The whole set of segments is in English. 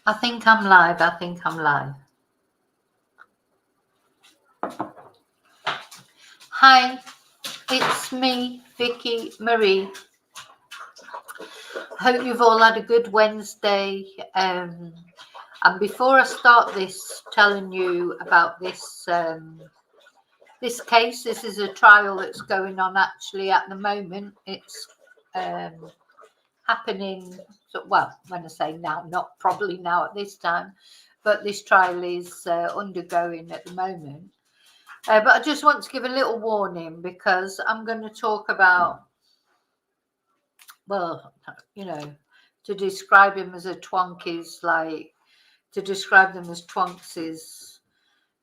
I think I'm live. I think I'm live. Hi, it's me, Vicky Marie. Hope you've all had a good Wednesday. And before I start this, telling you about this this case, this is a trial that's going on actually at the moment. It's happening. Well, when I say now, not probably now at this time, but this trial is undergoing at the moment. But I just want to give a little warning because I'm going to talk about, well, you know, to describe him as a twonk is like, to describe them as twonks is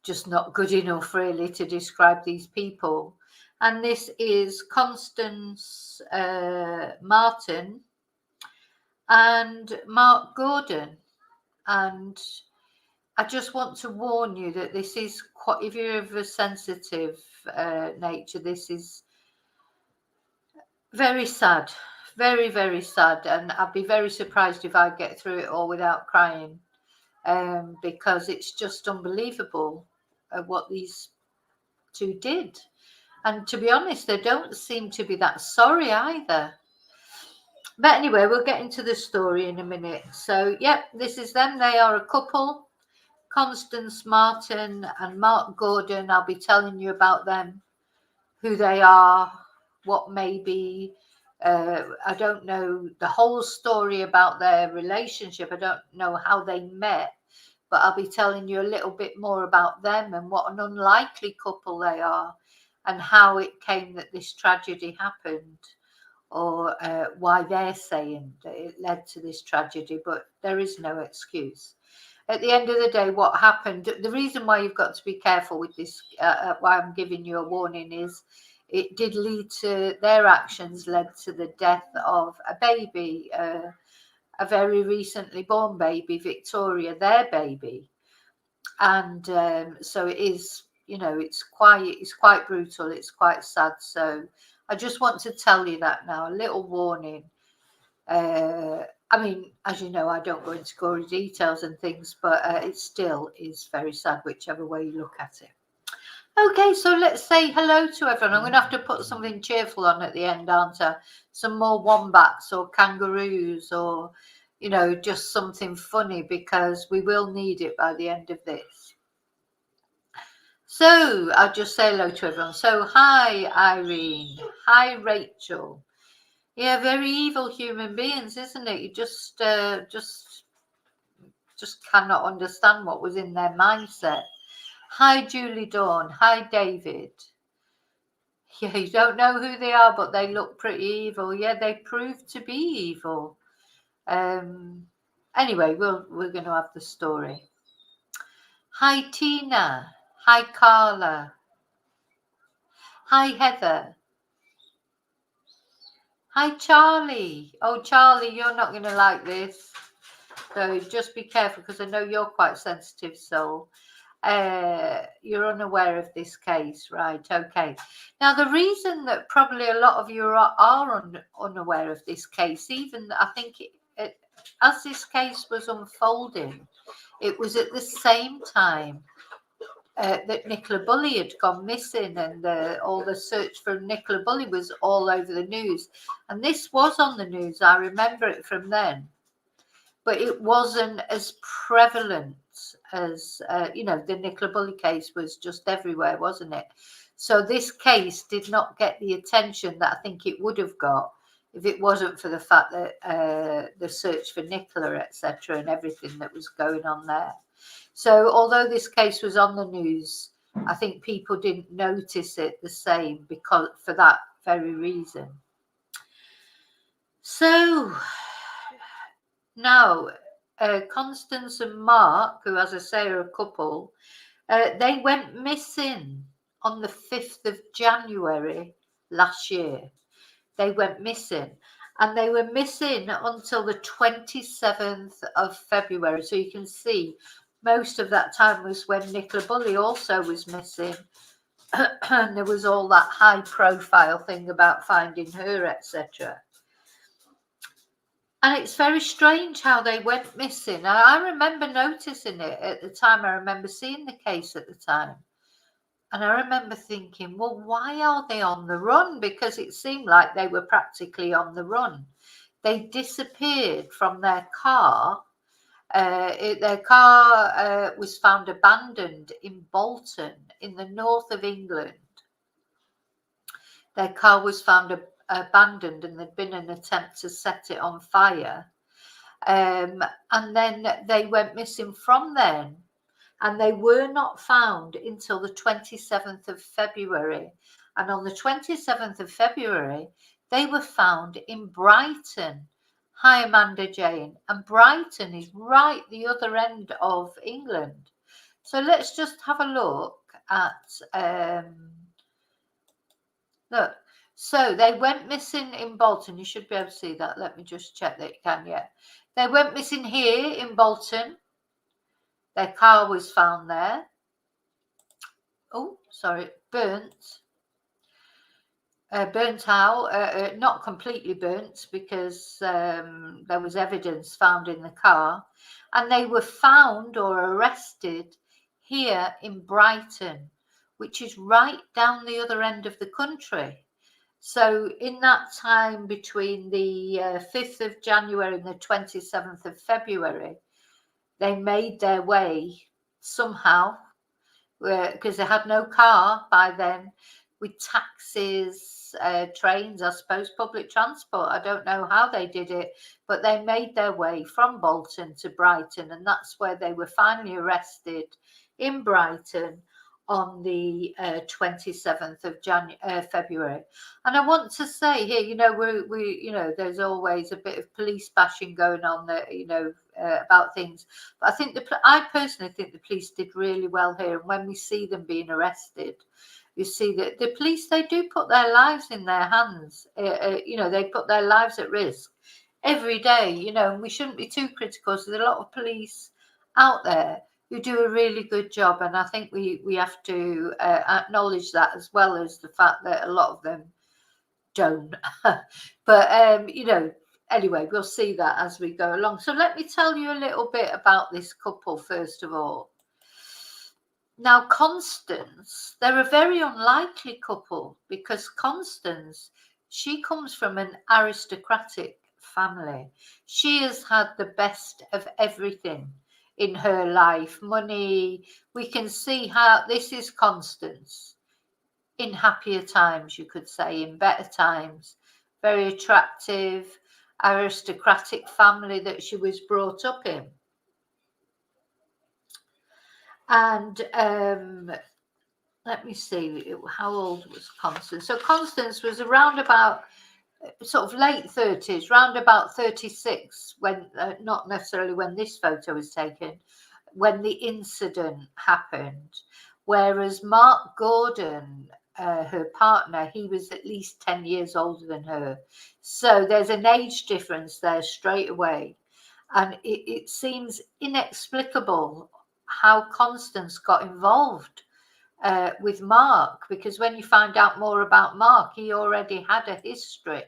just not good enough really to describe these people. And this is Constance, Marten and Gorden. And I just want to warn you that this is quite, if you're of a sensitive nature, this is very sad, very, very sad. And I'd be very surprised if I get through it all without crying, because it's just unbelievable what these two did. And to be honest, they don't seem to be that sorry either. But anyway, we'll get into the story in a minute. So, yep, this is them. They are a couple. Constance Marten and Mark Gorden. I'll be telling you about them, who they are, what maybe. I don't know the whole story about their relationship. I don't know how they met, but I'll be telling you a little bit more about them and what an unlikely couple they are and how it came that this tragedy happened, or why they're saying that it led to this tragedy, but there is no excuse. At the end of the day, what happened, the reason why you've got to be careful with this, why I'm giving you a warning, is it did lead to, their actions led to the death of a baby, a very recently born baby, Victoria, their baby. And so it is, you know, it's quite brutal, it's quite sad. So I just want to tell you that now, a little warning. I mean, as you know, I don't go into gory details and things, but it still is very sad, whichever way you look at it. Okay, so let's say hello to everyone. I'm going to have to put something cheerful on at the end, aren't I? Some more wombats or kangaroos or, you know, just something funny, because we will need it by the end of this. So I'll just say hello to everyone. So hi, Irene. Hi, Rachel. Yeah, very evil human beings, isn't it? You just cannot understand what was in their mindset. Hi, Julie Dawn. Hi, David. Yeah, you don't know who they are, but they look pretty evil. Yeah, they proved to be evil. Anyway, we're going to have the story. Hi, Tina. Hi, Carla. Hi, Heather. Hi, Charlie. Oh, Charlie, you're not going to like this. So just be careful, because I know you're quite sensitive, so you're unaware of this case, right? Okay. Now, the reason that probably a lot of you are unaware of this case, even I think as this case was unfolding, it was at the same time that Nicola Bulley had gone missing, and all the search for Nicola Bulley was all over the news. And this was on the news. I remember it from then. But it wasn't as prevalent as, you know, the Nicola Bulley case was just everywhere, wasn't it? So this case did not get the attention that I think it would have got if it wasn't for the fact that the search for Nicola, etc., and everything that was going on there. So although this case was on the news, I think people didn't notice it the same, because for that very reason. So now, Constance and Mark, who, as I say, are a couple, they went missing on the 5th of January last year. They went missing, and they were missing until the 27th of February. So you can see most of that time was when Nicola Bulley also was missing. And there was all that high profile thing about finding her, etc. And it's very strange how they went missing. And I remember noticing it at the time. I remember seeing the case at the time. And I remember thinking, well, why are they on the run? Because it seemed like they were practically on the run. They disappeared from their car. Their car was found abandoned in Bolton in the north of England. Their car was found abandoned and there'd been an attempt to set it on fire. And then they went missing from then. And they were not found until the 27th of February. And on the 27th of February, they were found in Brighton. Hi, Amanda Jane. And Brighton is right the other end of England. So let's just have a look at, look. So they went missing in Bolton. You should be able to see that. Let me just check that you can, yeah. They went missing here in Bolton. Their car was found there. Oh, sorry, burnt out, not completely burnt because there was evidence found in the car. And they were found or arrested here in Brighton, which is right down the other end of the country. So in that time between the 5th of January and the 27th of February, they made their way somehow, because they had no car by then, with taxis, trains, I suppose, public transport. I don't know how they did it, but they made their way from Bolton to Brighton, and that's where they were finally arrested in Brighton on the 27th of February. And I want to say here, you know, we you know, there's always a bit of police bashing going on there, you know, about things. But I think I personally think the police did really well here. And when we see them being arrested, you see that the police, they do put their lives in their hands. You know, they put their lives at risk every day. You know, and we shouldn't be too critical. So there's a lot of police out there who do a really good job, and I think we have to acknowledge that, as well as the fact that a lot of them don't. But you know, anyway, we'll see that as we go along. So let me tell you a little bit about this couple first of all. Now, Constance, they're a very unlikely couple because Constance, she comes from an aristocratic family. She has had the best of everything in her life. Money, we can see how this is Constance in happier times, you could say, in better times. Very attractive, aristocratic family that she was brought up in. And let me see, how old was Constance? So Constance was around about sort of late 30s, round about 36, when not necessarily when this photo was taken, when the incident happened. Whereas Mark Gorden, her partner, he was at least 10 years older than her. So there's an age difference there straight away. And it seems inexplicable how Constance got involved with Mark, because when you find out more about Mark, he already had a history.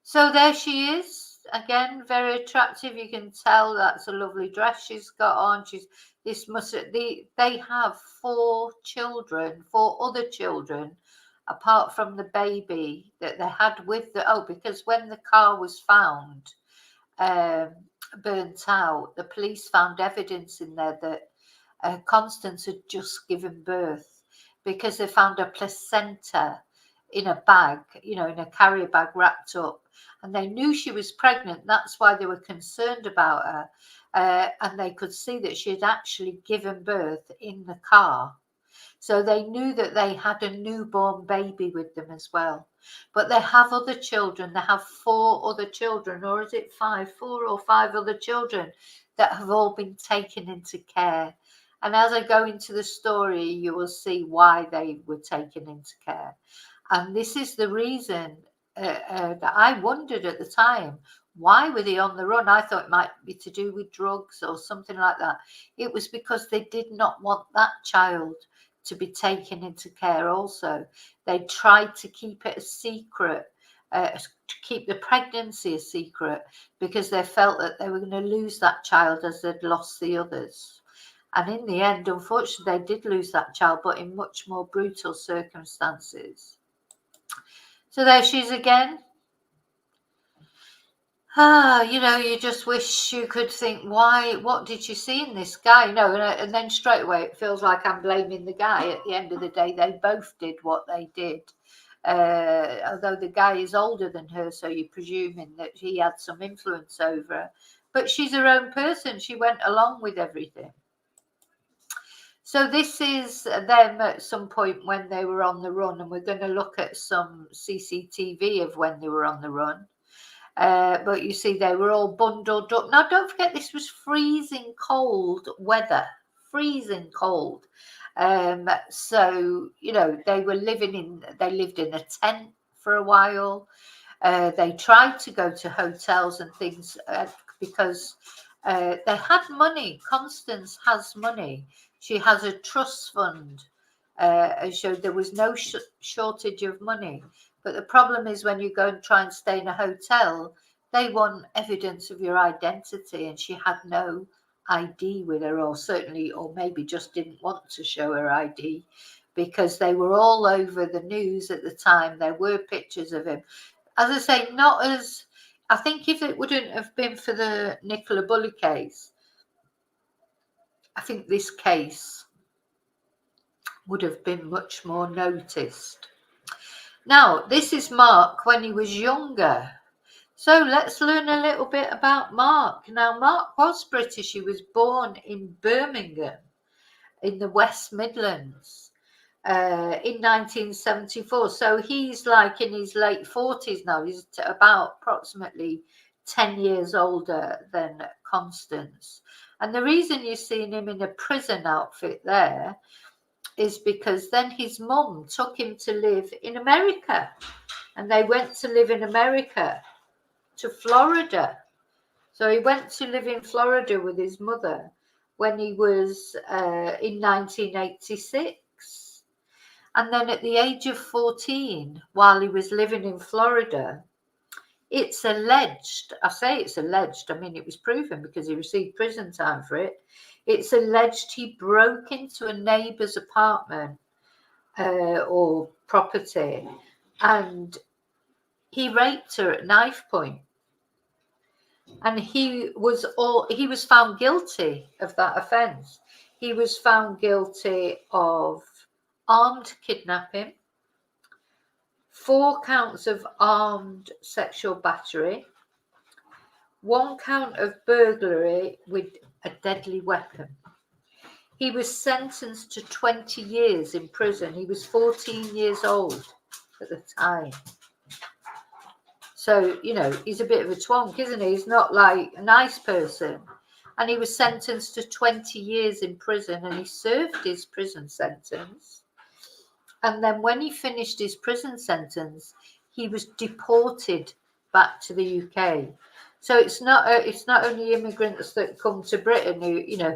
So there she is, again, very attractive. You can tell that's a lovely dress she's got on. They have 4 children, 4 other children, apart from the baby that they had with because when the car was found burnt out, the police found evidence in there that Constance had just given birth, because they found a placenta in a bag, you know, in a carrier bag wrapped up, and they knew she was pregnant. That's why they were concerned about her, and they could see that she had actually given birth in the car. So they knew that they had a newborn baby with them as well. But they have other children. They have 4 other children, or is it 5? 4 or 5 other children that have all been taken into care. And as I go into the story, you will see why they were taken into care. And this is the reason that I wondered at the time, why were they on the run? I thought it might be to do with drugs or something like that. It was because they did not want that child to be taken into care also. They tried to keep it a secret to keep the pregnancy a secret, because they felt that they were going to lose that child as they'd lost the others. And in the end, unfortunately, they did lose that child, but in much more brutal circumstances. So there she is again. You know, you just wish you could think, why, what did you see in this guy? No, and then straight away it feels like I'm blaming the guy. At the end of the day, they both did what they did. Although the guy is older than her, so you're presuming that he had some influence over her. But she's her own person. She went along with everything. So this is them at some point when they were on the run, and we're going to look at some CCTV of when they were on the run. But you see, they were all bundled up. Now, don't forget, this was freezing cold weather, freezing cold. So, you know, they lived in a tent for a while. They tried to go to hotels and things because they had money. Constance has money. She has a trust fund. So there was no shortage of money. But the problem is when you go and try and stay in a hotel, they want evidence of your identity, and she had no ID with her, or maybe just didn't want to show her ID, because they were all over the news at the time. There were pictures of him. As I say, not as, I think if it wouldn't have been for the Nicola Bulley case, I think this case would have been much more noticed. Now, this is Mark when he was younger. So let's learn a little bit about Mark. Now, Mark was British. He was born in Birmingham in the West Midlands in 1974. So he's like in his late 40s now. He's about approximately 10 years older than Constance. And the reason you're seeing him in a prison outfit there is because then his mum took him to live in America, and they went to live in America, to Florida. So he went to live in Florida with his mother when he was in 1986. And then at the age of 14, while he was living in Florida, it's alleged, I say it's alleged, I mean it was proven because he received prison time for it. It's alleged he broke into a neighbour's apartment or property, and he raped her at knife point. And he was found guilty of that offence. He was found guilty of armed kidnapping, 4 counts of armed sexual battery, 1 count of burglary with a deadly weapon. He was sentenced to 20 years in prison. He was 14 years old at the time. So, you know, he's a bit of a twonk, isn't he? He's not like a nice person. And he was sentenced to 20 years in prison, and he served his prison sentence. And then when he finished his prison sentence, he was deported back to the UK. So it's not only immigrants that come to Britain who, you know,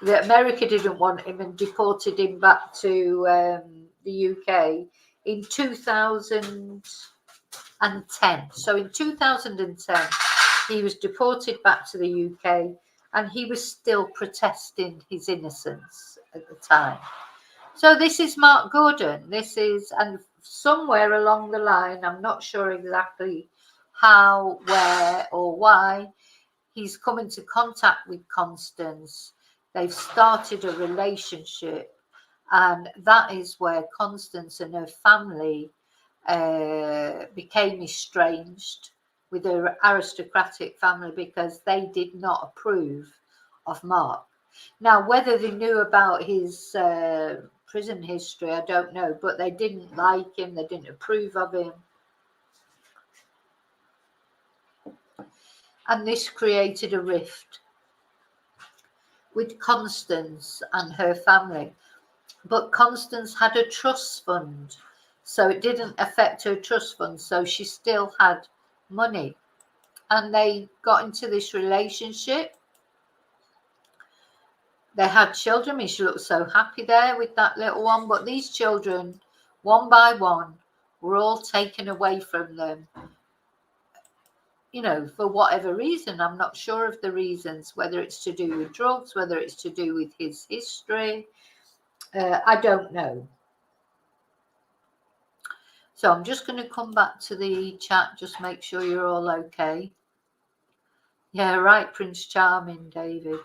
that America didn't want him and deported him back to the UK in 2010. So in 2010, he was deported back to the UK, and he was still protesting his innocence at the time. So this is Mark Gorden. And somewhere along the line, I'm not sure exactly how, where, or why, he's come into contact with Constance. They've started a relationship, and that is where Constance and her family became estranged with her aristocratic family, because they did not approve of Mark. Now, whether they knew about his prison history, I don't know, but they didn't like him, they didn't approve of him. And this created a rift with Constance and her family. But Constance had a trust fund, so it didn't affect her trust fund, so she still had money. And they got into this relationship. They had children. I mean, she looked so happy there with that little one. But these children, one by one, were all taken away from them, you know, for whatever reason. I'm not sure of the reasons, whether it's to do with drugs, whether it's to do with his history. I don't know. So I'm just going to come back to the chat, just make sure you're all okay. Yeah, right, Prince Charming, David.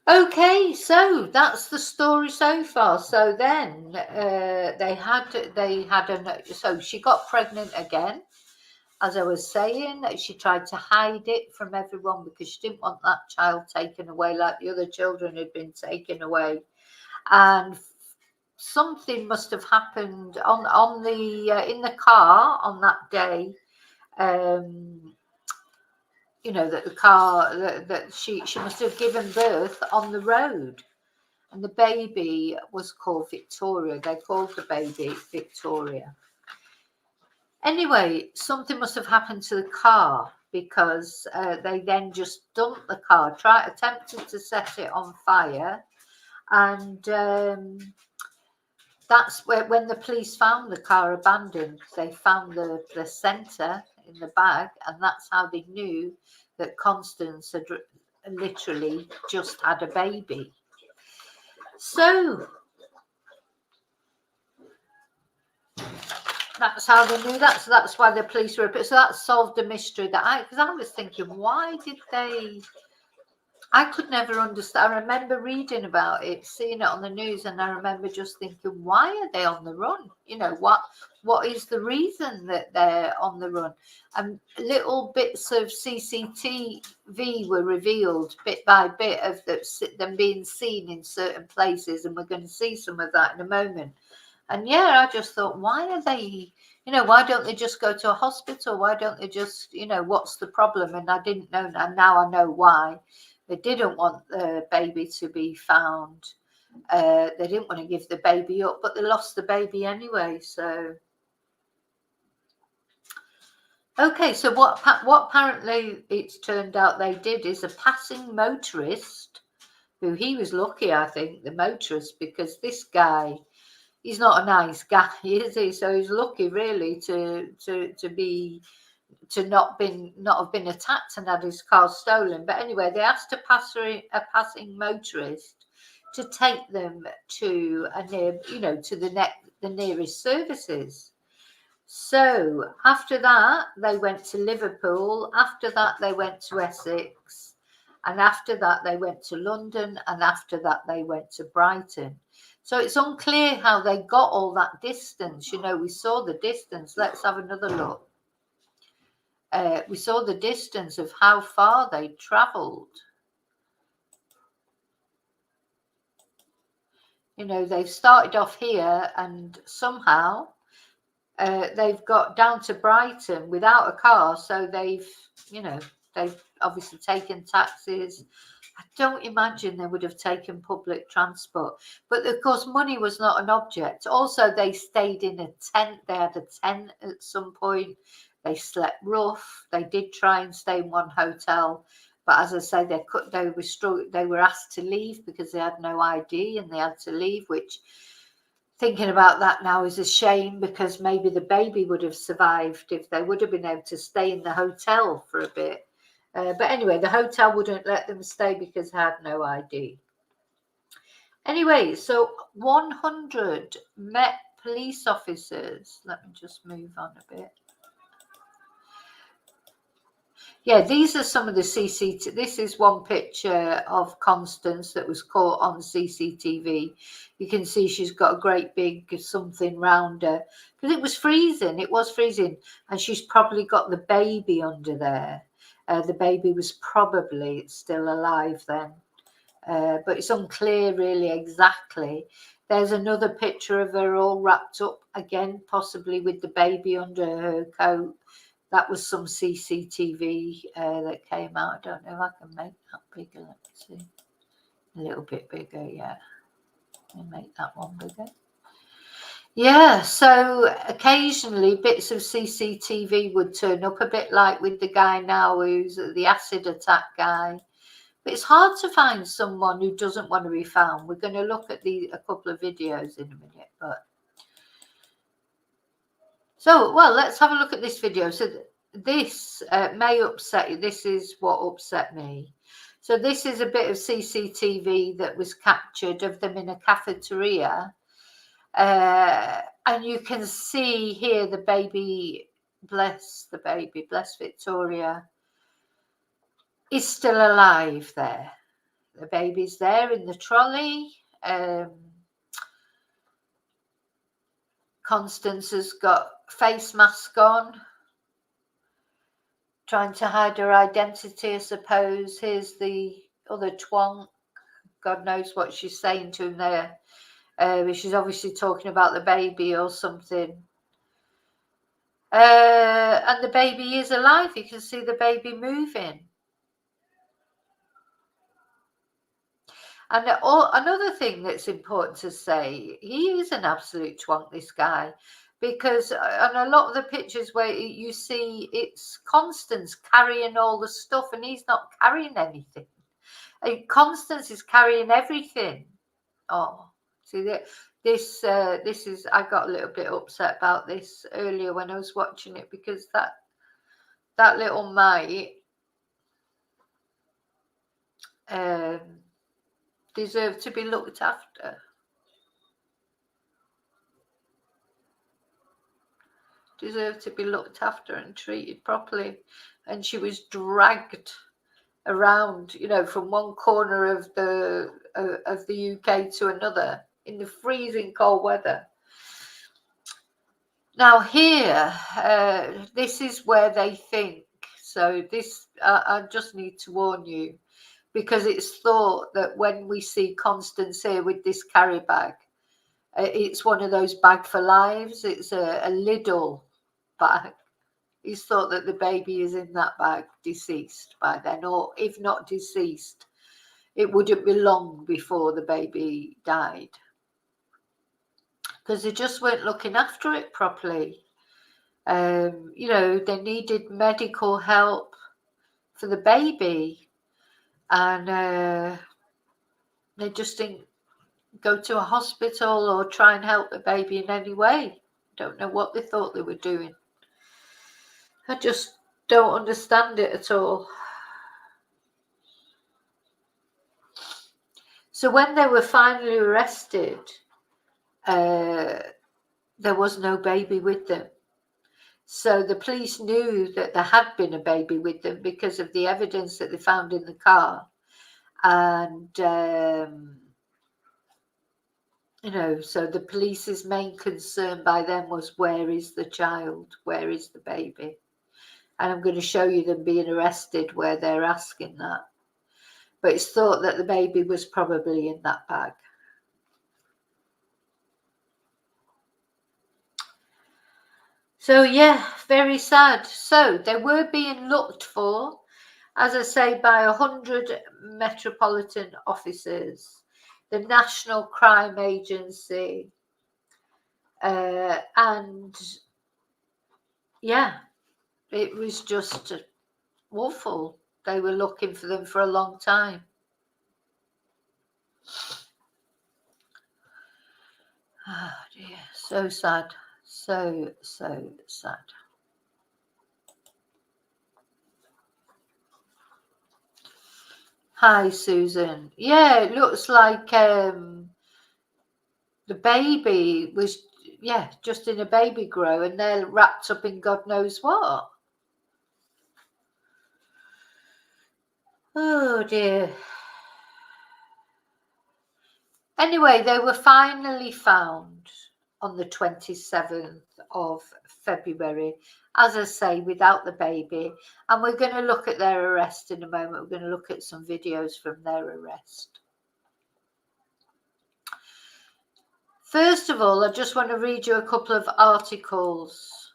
Okay, so that's the story so far. So then so she got pregnant again. As I was saying, she tried to hide it from everyone because she didn't want that child taken away like the other children had been taken away. And something must have happened on the in the car on that day. You know, that the car that she must have given birth on the road, and the baby was called Victoria. They called the baby Victoria. Anyway, something must have happened to the car, because they then just dumped the car, attempted to set it on fire, and that's when the police found the car abandoned. They found the centre in the bag, and that's how they knew that Constance had literally just had a baby. So that's how they knew that. So that's why the police were. So that solved the mystery because I was thinking, why did they? I could never understand. I remember reading about it, seeing it on the news, and I remember just thinking, why are they on the run? You know, what is the reason that they're on the run? And little bits of CCTV were revealed bit by bit of them being seen in certain places, and we're going to see some of that in a moment. And yeah, I just thought, why are they, you know, why don't they just go to a hospital? Why don't they just, you know, what's the problem? And I didn't know, and now I know why. They didn't want the baby to be found. They didn't want to give the baby up, but they lost the baby anyway. So, okay, so what apparently it's turned out they did is a passing motorist, who he was lucky, I think, the motorist, because this guy, he's not a nice guy, is he? So he's lucky, really, to not have been attacked and had his car stolen. But anyway, they asked a passing motorist to take them to the nearest services. So after that, they went to Liverpool. After that, they went to Essex, and after that, they went to London, and after that, they went to Brighton. So it's unclear how they got all that distance. You know, we saw the distance. Let's have another look. We saw the distance of how far they travelled. You know, they've started off here, and somehow they've got down to Brighton without a car. So they've obviously taken taxis. I don't imagine they would have taken public transport. But of course, money was not an object. Also, they stayed in a tent. They had a tent at some point. They slept rough. They did try and stay in one hotel, but as I say, they were asked to leave because they had no ID, and they had to leave. Which, thinking about that now, is a shame, because maybe the baby would have survived if they would have been able to stay in the hotel for a bit. But anyway, the hotel wouldn't let them stay because they had no ID. Anyway, so 100 Met police officers. Let me just move on a bit. Yeah, these are some of the CCTV. This is one picture of Constance that was caught on CCTV. You can see she's got a great big something round her, because it was freezing. It was freezing, and she's probably got the baby under there. The baby was probably still alive then, but it's unclear really exactly. There's another picture of her all wrapped up again, possibly with the baby under her coat. That was some CCTV that came out. I don't know if I can make that bigger. Let me see. A little bit bigger, yeah. Let me make that one bigger. Yeah, so occasionally bits of CCTV would turn up, a bit like with the guy now who's the acid attack guy. But it's hard to find someone who doesn't want to be found. We're going to look at a couple of videos in a minute. So, well, let's have a look at this video. So this may upset you. This is what upset me. So this is a bit of CCTV that was captured of them in a cafeteria. And you can see here the baby, bless Victoria, is still alive there. The baby's there in the trolley. Constance has got face mask on, trying to hide her identity, I suppose. Here's the other twonk. God knows what she's saying to him there. She's obviously talking about the baby or something. And the baby is alive. You can see the baby moving. And another thing that's important to say, he is an absolute twonk, this guy, because on a lot of the pictures where you see it's Constance carrying all the stuff and he's not carrying anything. Constance is carrying everything. Oh, see that. This is, I got a little bit upset about this earlier when I was watching it, because that little mite deserved to be looked after. Deserved to be looked after and treated properly. And she was dragged around, you know, from one corner of the UK to another in the freezing cold weather. Now here, this is where they think. So this, I just need to warn you, because it's thought that when we see Constance here with this carry bag, it's one of those bag for lives. It's a Lidl bag. It's thought that the baby is in that bag, deceased by then, or if not deceased, it wouldn't be long before the baby died, because they just weren't looking after it properly. You know, they needed medical help for the baby, and they just didn't go to a hospital or try and help the baby in any way. Don't know what they thought they were doing. I just don't understand it at all. So when they were finally arrested, there was no baby with them. So the police knew that there had been a baby with them because of the evidence that they found in the car. And, you know, so the police's main concern by them was, where is the child? Where is the baby? And I'm going to show you them being arrested where they're asking that. But it's thought that the baby was probably in that bag. So, yeah, very sad. So they were being looked for, as I say, by 100 metropolitan officers, the National Crime Agency, and yeah, it was just awful. They were looking for them for a long time. Oh dear, so sad, so sad. Hi, Susan. Yeah, it looks like the baby was, yeah, just in a baby grow, and they're wrapped up in God knows what. Oh dear. Anyway, they were finally found on the 27th of February, as I say, without the baby. And we're going to look at their arrest in a moment. We're going to look at some videos from their arrest. First of all, I just want to read you a couple of articles.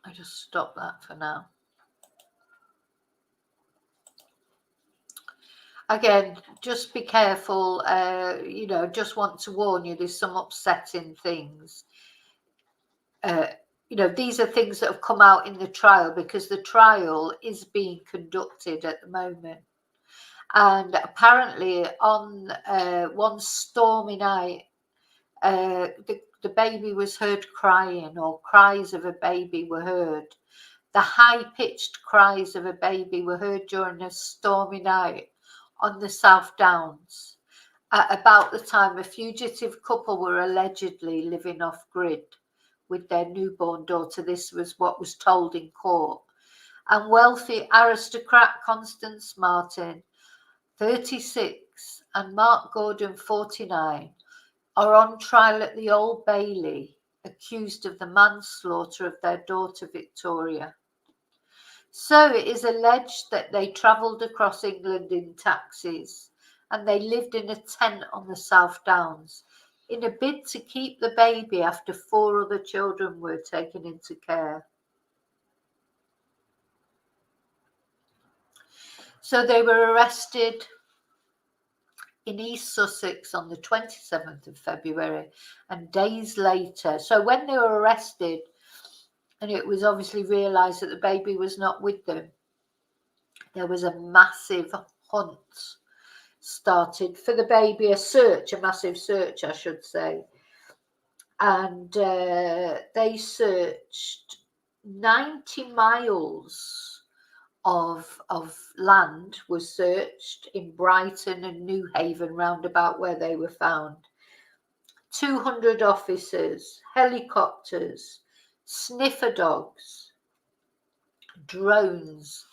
I just stop that for now. Again, just be careful. You know, just want to warn you, there's some upsetting things you know, these are things that have come out in the trial, because the trial is being conducted at the moment. And apparently on one stormy night, the baby was heard crying, or cries of a baby were heard. The high-pitched cries of a baby were heard during a stormy night on the South Downs, at about the time a fugitive couple were allegedly living off-grid with their newborn daughter. This was what was told in court. And wealthy aristocrat Constance Marten, 36, and Mark Gorden, 49, are on trial at the Old Bailey, accused of the manslaughter of their daughter Victoria. So it is alleged that they travelled across England in taxis, and they lived in a tent on the South Downs in a bid to keep the baby after 4 other children were taken into care. So they were arrested in East Sussex on the 27th of February, and days later, so when they were arrested, and it was obviously realised that the baby was not with them, there was a massive hunt started for the baby, a massive search, I should say. And they searched 90 miles of land was searched in Brighton and Newhaven, roundabout where they were found. 200 officers, helicopters, sniffer dogs, drones,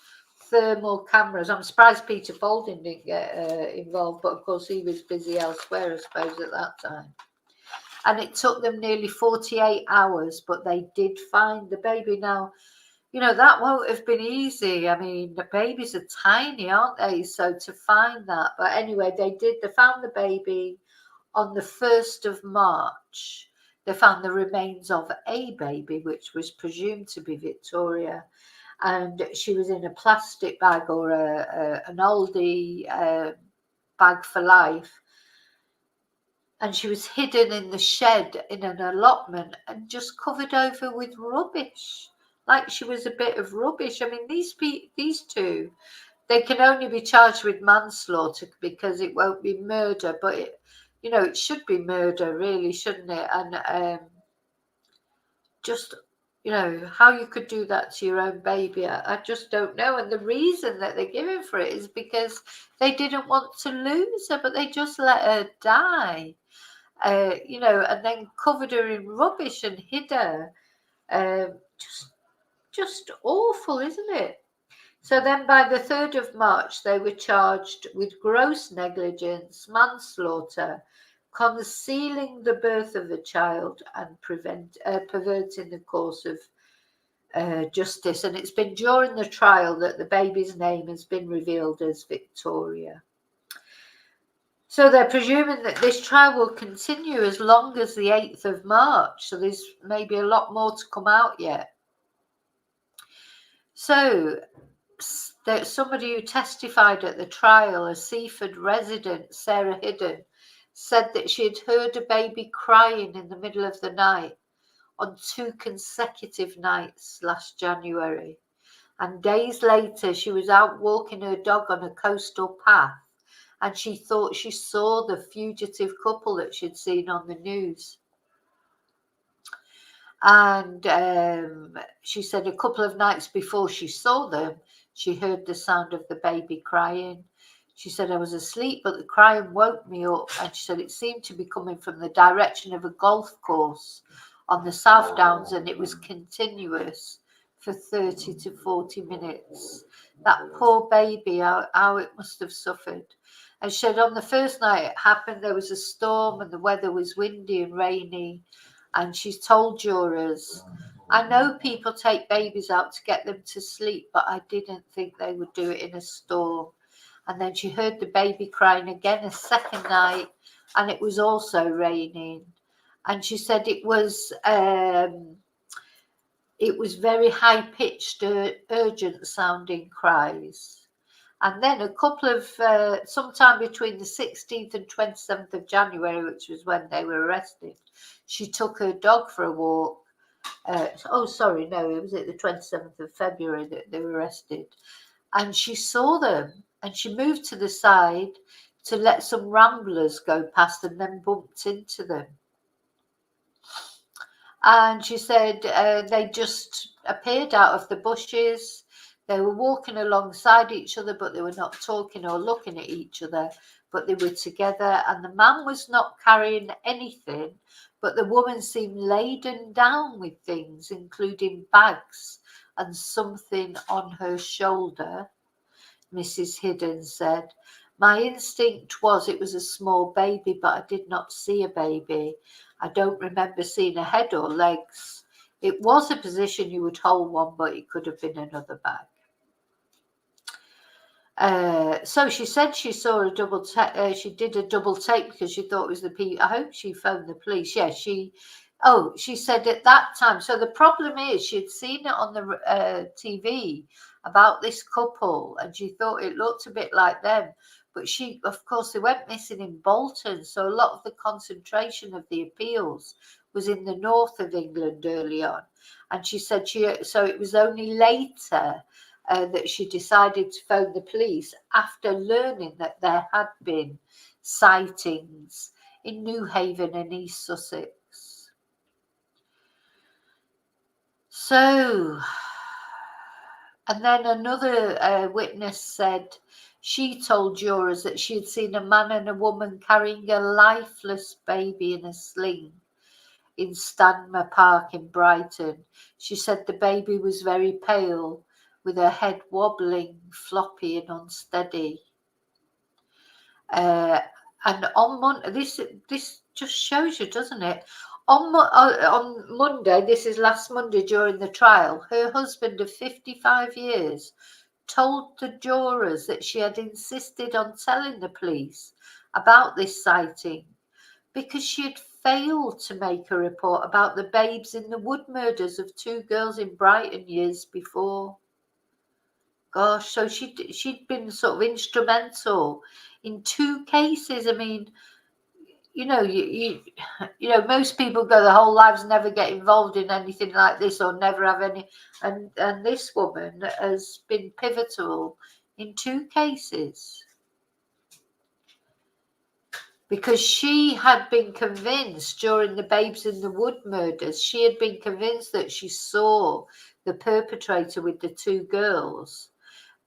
thermal cameras. I'm surprised Peter Bolton didn't get involved, but of course he was busy elsewhere, I suppose, at that time. And it took them nearly 48 hours, but they did find the baby. Now, you know, that won't have been easy. I mean, the babies are tiny, aren't they? So to find that. But anyway, they found the baby on the 1st of March. They found the remains of a baby, which was presumed to be Victoria. And she was in a plastic bag, or an oldie bag for life. And she was hidden in the shed in an allotment and just covered over with rubbish, like she was a bit of rubbish. I mean, these two, they can only be charged with manslaughter because it won't be murder, but it should be murder, really, shouldn't it? And just, how you could do that to your own baby, I just don't know. And the reason that they're giving for it is because they didn't want to lose her, but they just let her die. And then covered her in rubbish and hid her. Just awful, isn't it? So then by the 3rd of March, they were charged with gross negligence, manslaughter, concealing the birth of the child, and perverting the course of justice. And it's been during the trial that the baby's name has been revealed as Victoria. So they're presuming that this trial will continue as long as the 8th of March. So there's maybe a lot more to come out yet. So there's somebody who testified at the trial, a Seaford resident, Sarah Hidden, said that she had heard a baby crying in the middle of the night on 2 consecutive nights last January. And days later, she was out walking her dog on a coastal path, and she thought she saw the fugitive couple that she'd seen on the news. And she said a couple of nights before she saw them, she heard the sound of the baby crying. She said, I was asleep, but the crying woke me up. And she said it seemed to be coming from the direction of a golf course on the South Downs, and it was continuous for 30 to 40 minutes. That poor baby, how it must have suffered. And she said on the first night it happened, there was a storm and the weather was windy and rainy. And she's told jurors, I know people take babies out to get them to sleep, but I didn't think they would do it in a storm. And then she heard the baby crying again a second night, and it was also raining. And she said it was very high-pitched, urgent sounding cries. And then a couple of, sometime between the 16th and 27th of January, which was when they were arrested, she took her dog for a walk, Oh, sorry, no, it was at the 27th of February that they were arrested. And she saw them and she moved to the side to let some ramblers go past and then bumped into them. And she said they just appeared out of the bushes. They were walking alongside each other, but they were not talking or looking at each other, but they were together. And the man was not carrying anything, but the woman seemed laden down with things, including bags and something on her shoulder, Mrs. Hidden said. My instinct was it was a small baby, but I did not see a baby. I don't remember seeing a head or legs. It was a position you would hold one, but it could have been another bag. So she said she saw a double take. She did a double take because she thought it was the police. I hope she phoned the police. Yeah, she said at that time. So the problem is she'd seen it on the TV about this couple, and she thought it looked a bit like them. But of course, they went missing in Bolton, so a lot of the concentration of the appeals was in the north of England early on. And she said so it was only later that she decided to phone the police after learning that there had been sightings in Newhaven and East Sussex. So, and then another witness said she told jurors that she had seen a man and a woman carrying a lifeless baby in a sling in Stanmer Park in Brighton. She said the baby was very pale, with her head wobbling, floppy and unsteady. And on Monday, this just shows you, doesn't it? On Monday, this is last Monday during the trial, her husband of 55 years told the jurors that she had insisted on telling the police about this sighting because she had failed to make a report about the babes in the wood murders of 2 girls in Brighton years before. Gosh, so she'd been sort of instrumental in 2 cases. I mean, you know, most people go their whole lives never get involved in anything like this or never have any, and this woman has been pivotal in 2 cases. Because she had been convinced during the Babes in the Wood murders, she had been convinced that she saw the perpetrator with the 2 girls,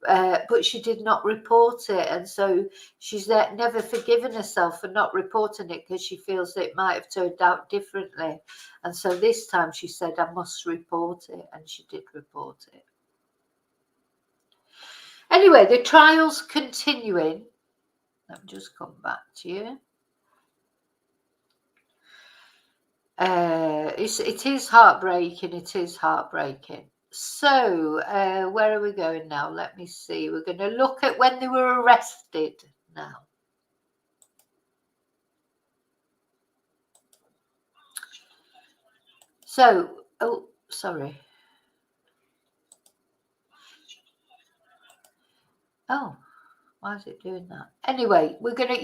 but she did not report it. And so she's never forgiven herself for not reporting it because she feels that it might have turned out differently. And so this time she said, I must report it. And she did report it. Anyway, the trial's continuing. Let me just come back to you. It is heartbreaking. It is heartbreaking. So, where are we going now? Let me see. We're going to look at when they were arrested now. So, oh, sorry. Oh, why is it doing that? Anyway, we're gonna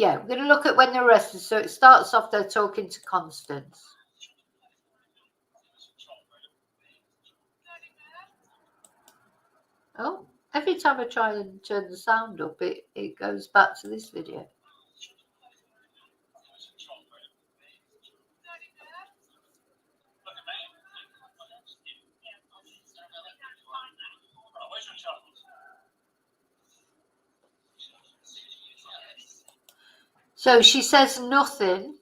look at when they're arrested. So it starts off they're talking to Constance. Oh, every time I try and turn the sound up, it goes back to this video. So she says nothing.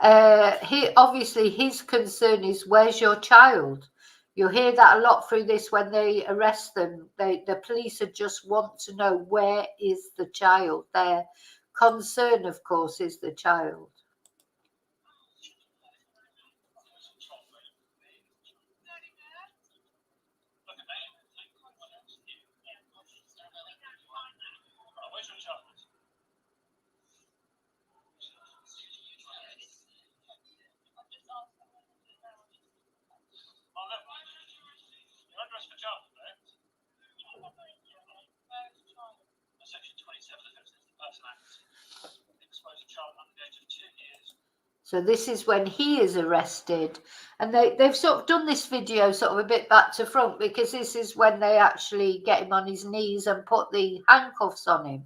Obviously his concern is, where's your child? You'll hear that a lot through this when they arrest them. The police just want to know, where is the child? Their concern, of course, is the child. So this is when he is arrested, and they've sort of done this video sort of a bit back to front, because this is when they actually get him on his knees and put the handcuffs on him.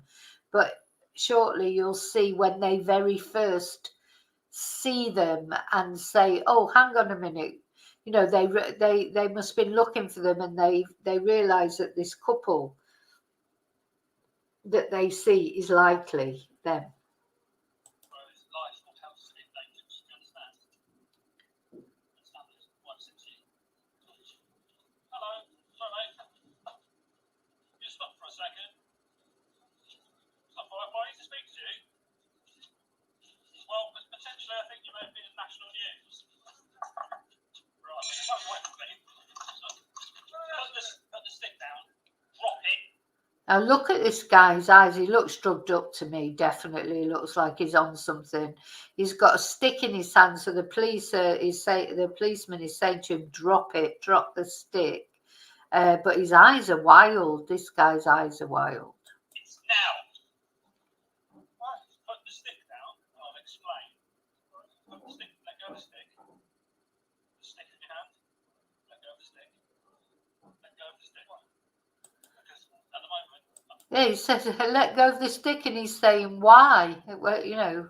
But shortly you'll see when they very first see them and say, oh, hang on a minute, you know, they must have been looking for them, and they realize that this couple that they see is likely them. I think you may have been in national news. Right, it won't work for me. Put the stick down. Drop it. Now look at this guy's eyes. He looks drugged up to me. Definitely looks like he's on something. He's got a stick in his hand, so the policeman is saying to him, "Drop it, drop the stick." But his eyes are wild. This guy's eyes are wild. It's now. Put the stick down. I'll explain. Put the stick. Let go of the stick. The stick in your hand. Let go of the stick. Let go of the stick. Because at the moment. Yeah, he says, "Let go of the stick," and he's saying, "Why?" Well, you know,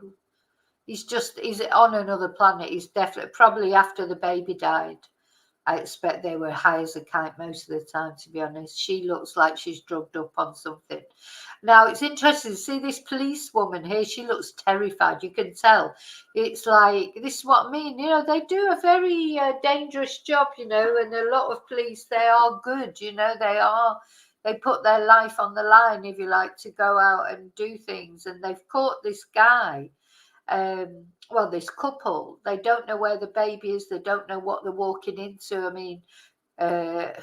he's on another planet. He's definitely probably after the baby died. I expect they were high as a kite most of the time, to be honest. She looks like she's drugged up on something. Now, it's interesting to see this policewoman here. She looks terrified. You can tell. It's like, this is what I mean. You know, they do a very dangerous job, you know, and a lot of police, they are good, you know, they put their life on the line, if you like, to go out and do things. And they've caught this guy. Well, this couple, they don't know where the baby is. They don't know what they're walking into. I mean,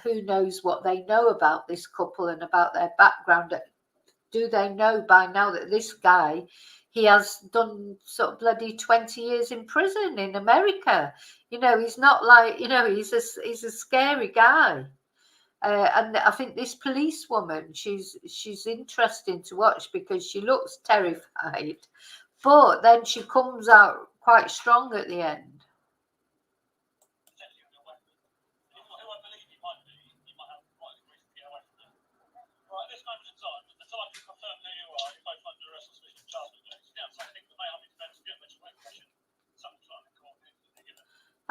who knows what they know about this couple and about their background? Do they know by now that this guy, he has done sort of bloody 20 years in prison in America? You know, he's not like, you know, he's a scary guy. And I think this policewoman, she's interesting to watch because she looks terrified. But then she comes out quite strong at the end.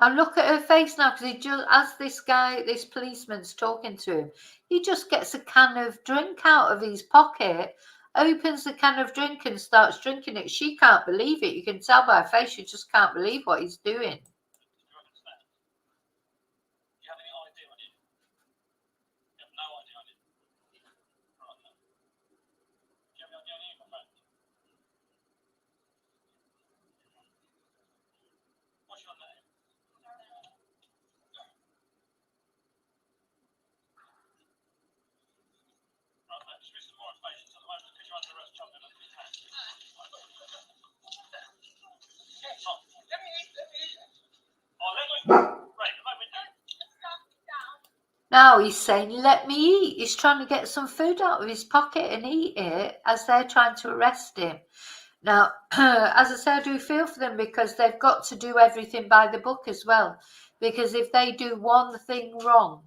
And look at her face now, because he just, as this policeman's talking to him, he just gets a can of drink out of his pocket, opens the can of drink and starts drinking it. She can't believe it. You can tell by her face, she just can't believe what he's doing. Now he's saying, "Let me eat." He's trying to get some food out of his pocket and eat it as they're trying to arrest him. Now, as I said, I do feel for them because they've got to do everything by the book as well. Because if they do one thing wrong,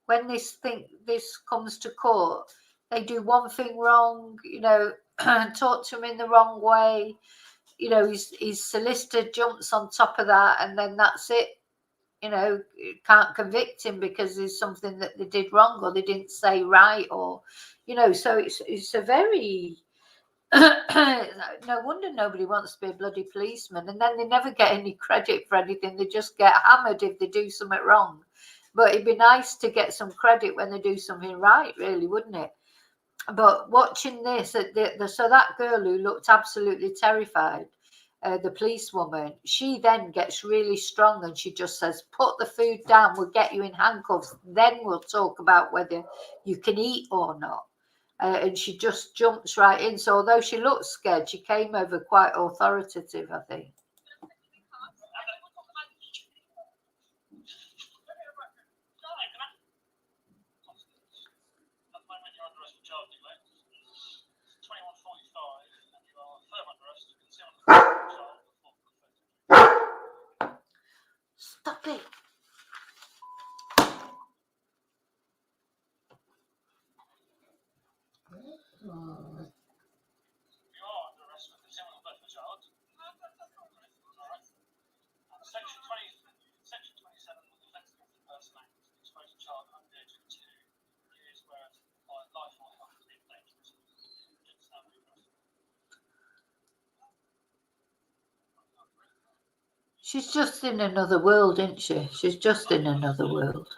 when this comes to court, they do one thing wrong, you know, talk to him in the wrong way, you know, his solicitor jumps on top of that, and then that's it. You know, can't convict him because there's something that they did wrong or they didn't say right, or, you know, so it's a very no wonder nobody wants to be a bloody policeman, and then they never get any credit for anything. They just get hammered if they do something wrong. But it'd be nice to get some credit when they do something right, really, wouldn't it? But watching this, so that girl who looked absolutely terrified, the policewoman, she then gets really strong and she just says, "Put the food down, we'll get you in handcuffs, then we'll talk about whether you can eat or not." And she just jumps right in. So although she looked scared, she came over quite authoritative, I think. Stop it. You are under arrest for concealment of birth of a child. Alright. Section 27 of the Defence Against Person Act expose a child under the age of 2 years, whereas by life or health is dangerous. She's just in another world, isn't she? She's just in another world.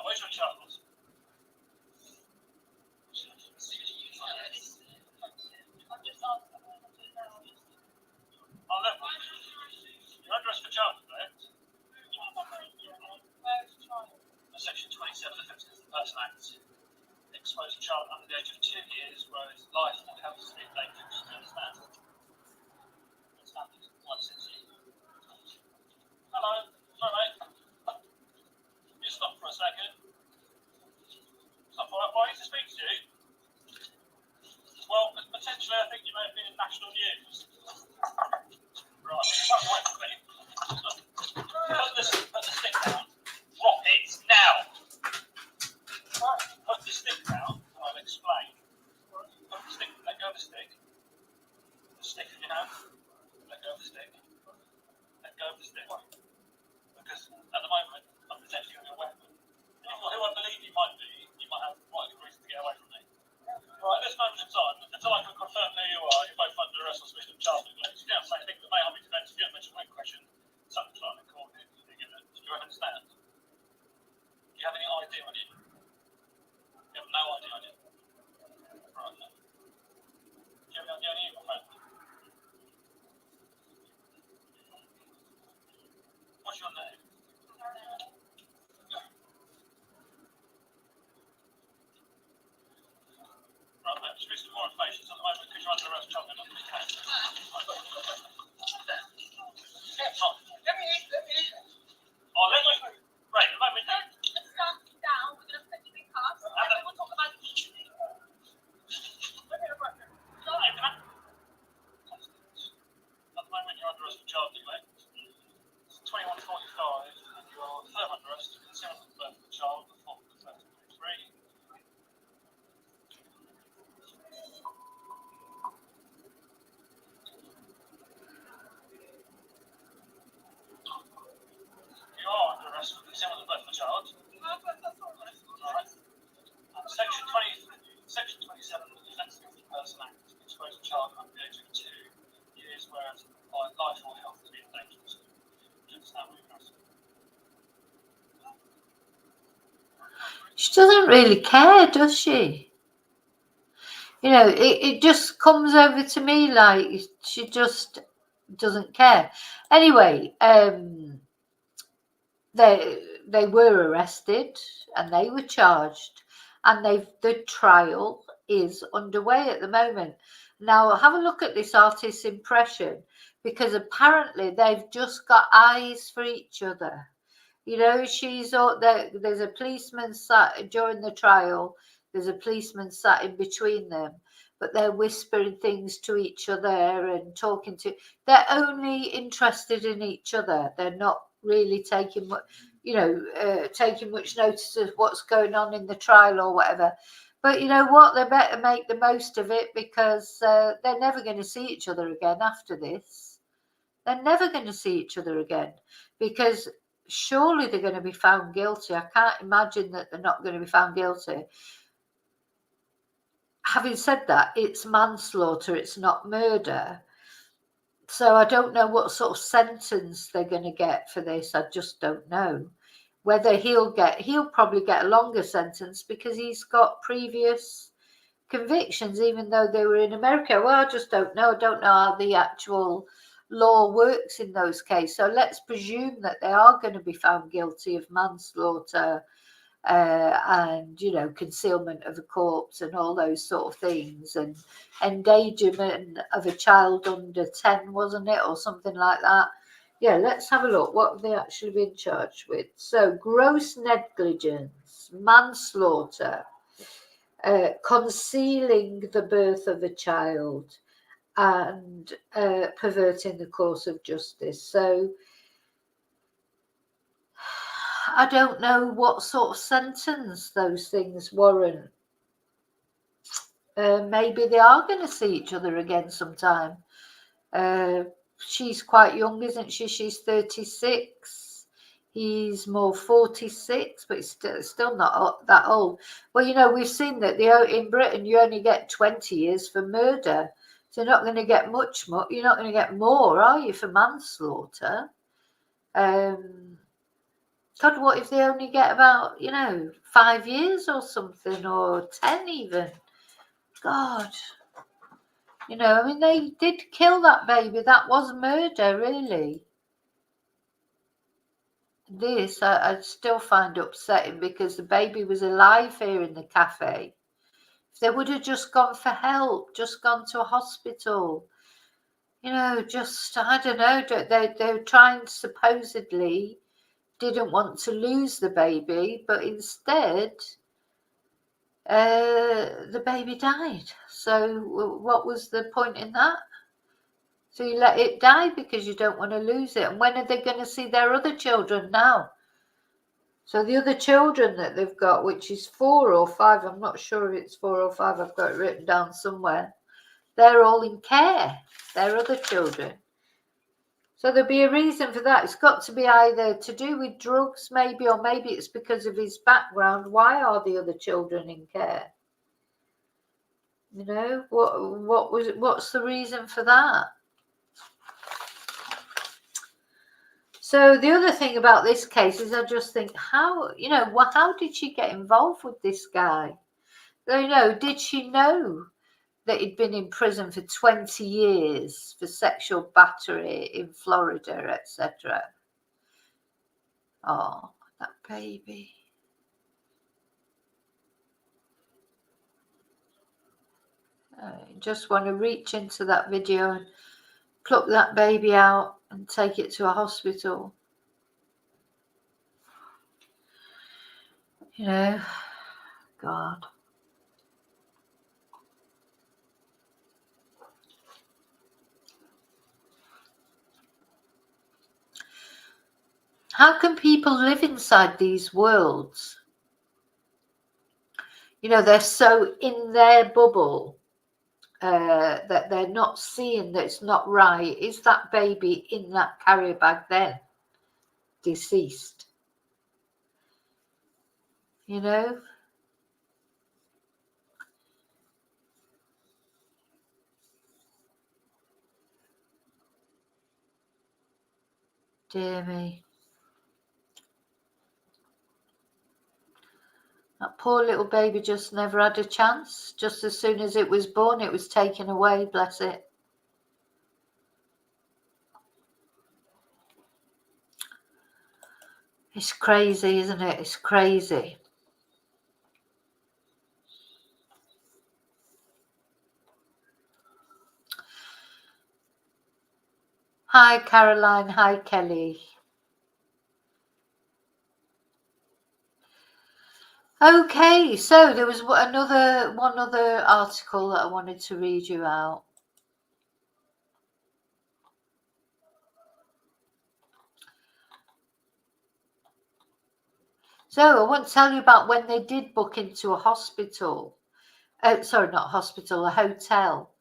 Where's your child? Oh, no. You're under arrest for child neglect. Section 27 of the Defence Against Person Act expose a child under the age of 2 years, whereas life or health is in danger. Do you understand? Hello, sorry mate. You stop for a second. Stop for why I need to speak to you. Well, potentially I think you may have been in national news. Right, come away from me. Put the stick down. Drop it now. Put the stick down, I'll explain. Put the stick, let go of the stick. The stick in your hand. Let go of the stick. Let go of the stick. Because at the moment, I'm protecting you with a weapon. And who I believe you might be, you might have quite a good reason to get away from me. Right, at this moment in time, until I can confirm who you are, you're both under arrest on suspicion of child neglect. You don't say anything that may harm your defence. You don't mention one question. Something's like a court. Do you understand? Do you have any idea on you? You have no idea on you. Right. Do you have any idea on you, my friend? What's your name? Right, mate, just read some more information. So at the moment, because you're under arrest, child neglect. Oh, let me. Right, at the moment. Let's start down. We're going to put you in cuffs, and then we'll talk about the issue. Constance. At the moment, you're under arrest for child neglect. It's 21:45, and you are further under arrest for concealment of the birth of a child before the 33. You are under arrest for concealment of the birth of a child. Alright. Section 27 of the Defence Against Person Act expose a child under the age of 2 years, whereas by life or health is being dangerous. Do you understand what you're asking? She doesn't really care, does she? You know, it just comes over to me like she just doesn't care. Anyway, they were arrested and they were charged, and the trial is underway at the moment. Now have a look at this artist's impression, because apparently they've just got eyes for each other. You know, there's a policeman sat during the trial. There's a policeman sat in between them, but they're whispering things to each other and talking to. They're only interested in each other. They're not really taking much notice of what's going on in the trial or whatever. But you know what? They better make the most of it, because they're never going to see each other again after this. They're never going to see each other again, because surely they're going to be found guilty. I can't imagine that they're not going to be found guilty. Having said that, it's manslaughter, it's not murder. So I don't know what sort of sentence they're going to get for this. I just don't know. Whether he'll probably get a longer sentence because he's got previous convictions, even though they were in America. Well, I just don't know. I don't know how the actual law works in those cases. So let's presume that they are going to be found guilty of manslaughter and, you know, concealment of a corpse and all those sort of things, and endangerment of a child under 10, wasn't it, or something like that. yeah, let's have a look. What have they actually been charged with? So, gross negligence, manslaughter, concealing the birth of a child, and perverting the course of justice. So, I don't know what sort of sentence those things warrant. Maybe they are going to see each other again sometime. She's quite young, isn't she? She's 36. He's more 46, but he's still not that old. Well, you know, we've seen that in Britain you only get 20 years for murder. So you're not going to get much more. You're not going to get more, are you, for manslaughter? God, what if they only get about, 5 years or something, or 10 even? God. I mean, they did kill that baby. That was murder, really. This I still find upsetting because the baby was alive here in the cafe. If they would have just gone for help, just gone to a hospital, just, I don't know, they were trying, supposedly, didn't want to lose the baby, but instead, the baby died. So what was the point in that? So you let it die because you don't want to lose it. And when are they going to see their other children now? So the other children that they've got, which is 4 or 5, I'm not sure if it's 4 or 5, I've got it written down somewhere. They're all in care, their other children. So there'll be a reason for that. It's got to be either to do with drugs, maybe, or maybe it's because of his background. Why are the other children in care? What's the reason for that? So the other thing about this case is I just think, how did she get involved with this guy? Did she know that he'd been in prison for 20 years for sexual battery in Florida, etc.? Oh, that baby. I just want to reach into that video and pluck that baby out and take it to a hospital. God. How can people live inside these worlds? They're so in their bubble that they're not seeing that it's not right. Is that baby in that carrier bag then deceased? Dear me. That poor little baby just never had a chance. Just as soon as it was born, it was taken away, bless it. It's crazy, isn't it? It's crazy. Hi, Caroline. Hi, Kelly. Okay, so there was one other article that I wanted to read you out. So I want to tell you about when they did book into a hospital. Sorry, not hospital, a hotel.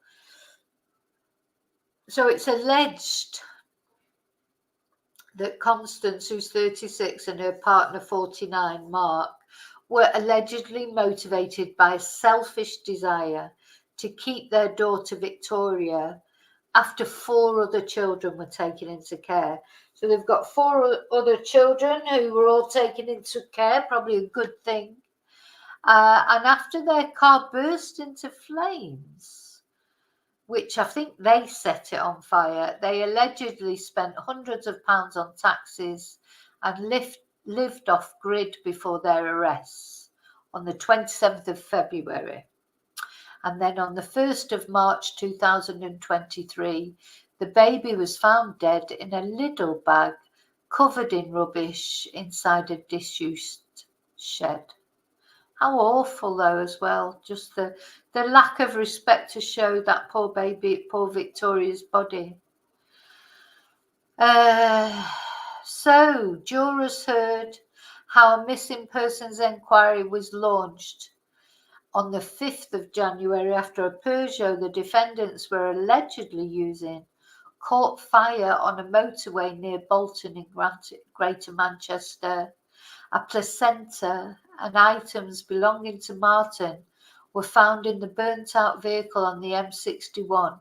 So it's alleged that Constance, who's 36, and her partner, 49, Mark, were allegedly motivated by a selfish desire to keep their daughter Victoria after 4 other children were taken into care. So they've got 4 other children who were all taken into care, probably a good thing. And after their car burst into flames, which I think they set it on fire, they allegedly spent hundreds of pounds on taxis and lived off grid before their arrests on the 27th of February. And then on the 1st of March 2023, The baby was found dead in a little bag covered in rubbish inside a disused shed. How awful, though, as well. Just the lack of respect to show that poor baby, poor Victoria's body. So, jurors heard how a missing persons inquiry was launched on the 5th of January after a Peugeot the defendants were allegedly using caught fire on a motorway near Bolton in Greater Manchester. A placenta and items belonging to Marten were found in the burnt-out vehicle on the M61,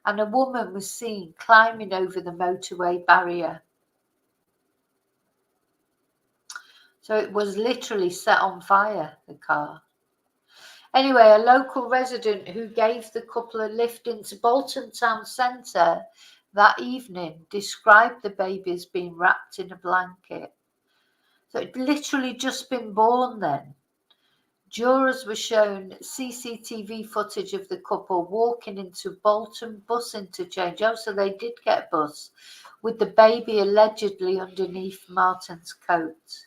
and a woman was seen climbing over the motorway barrier. So it was literally set on fire, the car. Anyway, a local resident who gave the couple a lift into Bolton town centre that evening described the baby as being wrapped in a blanket. So it'd literally just been born then. Jurors were shown CCTV footage of the couple walking into Bolton bus interchange. Oh, so they did get a bus with the baby allegedly underneath Marten's coat.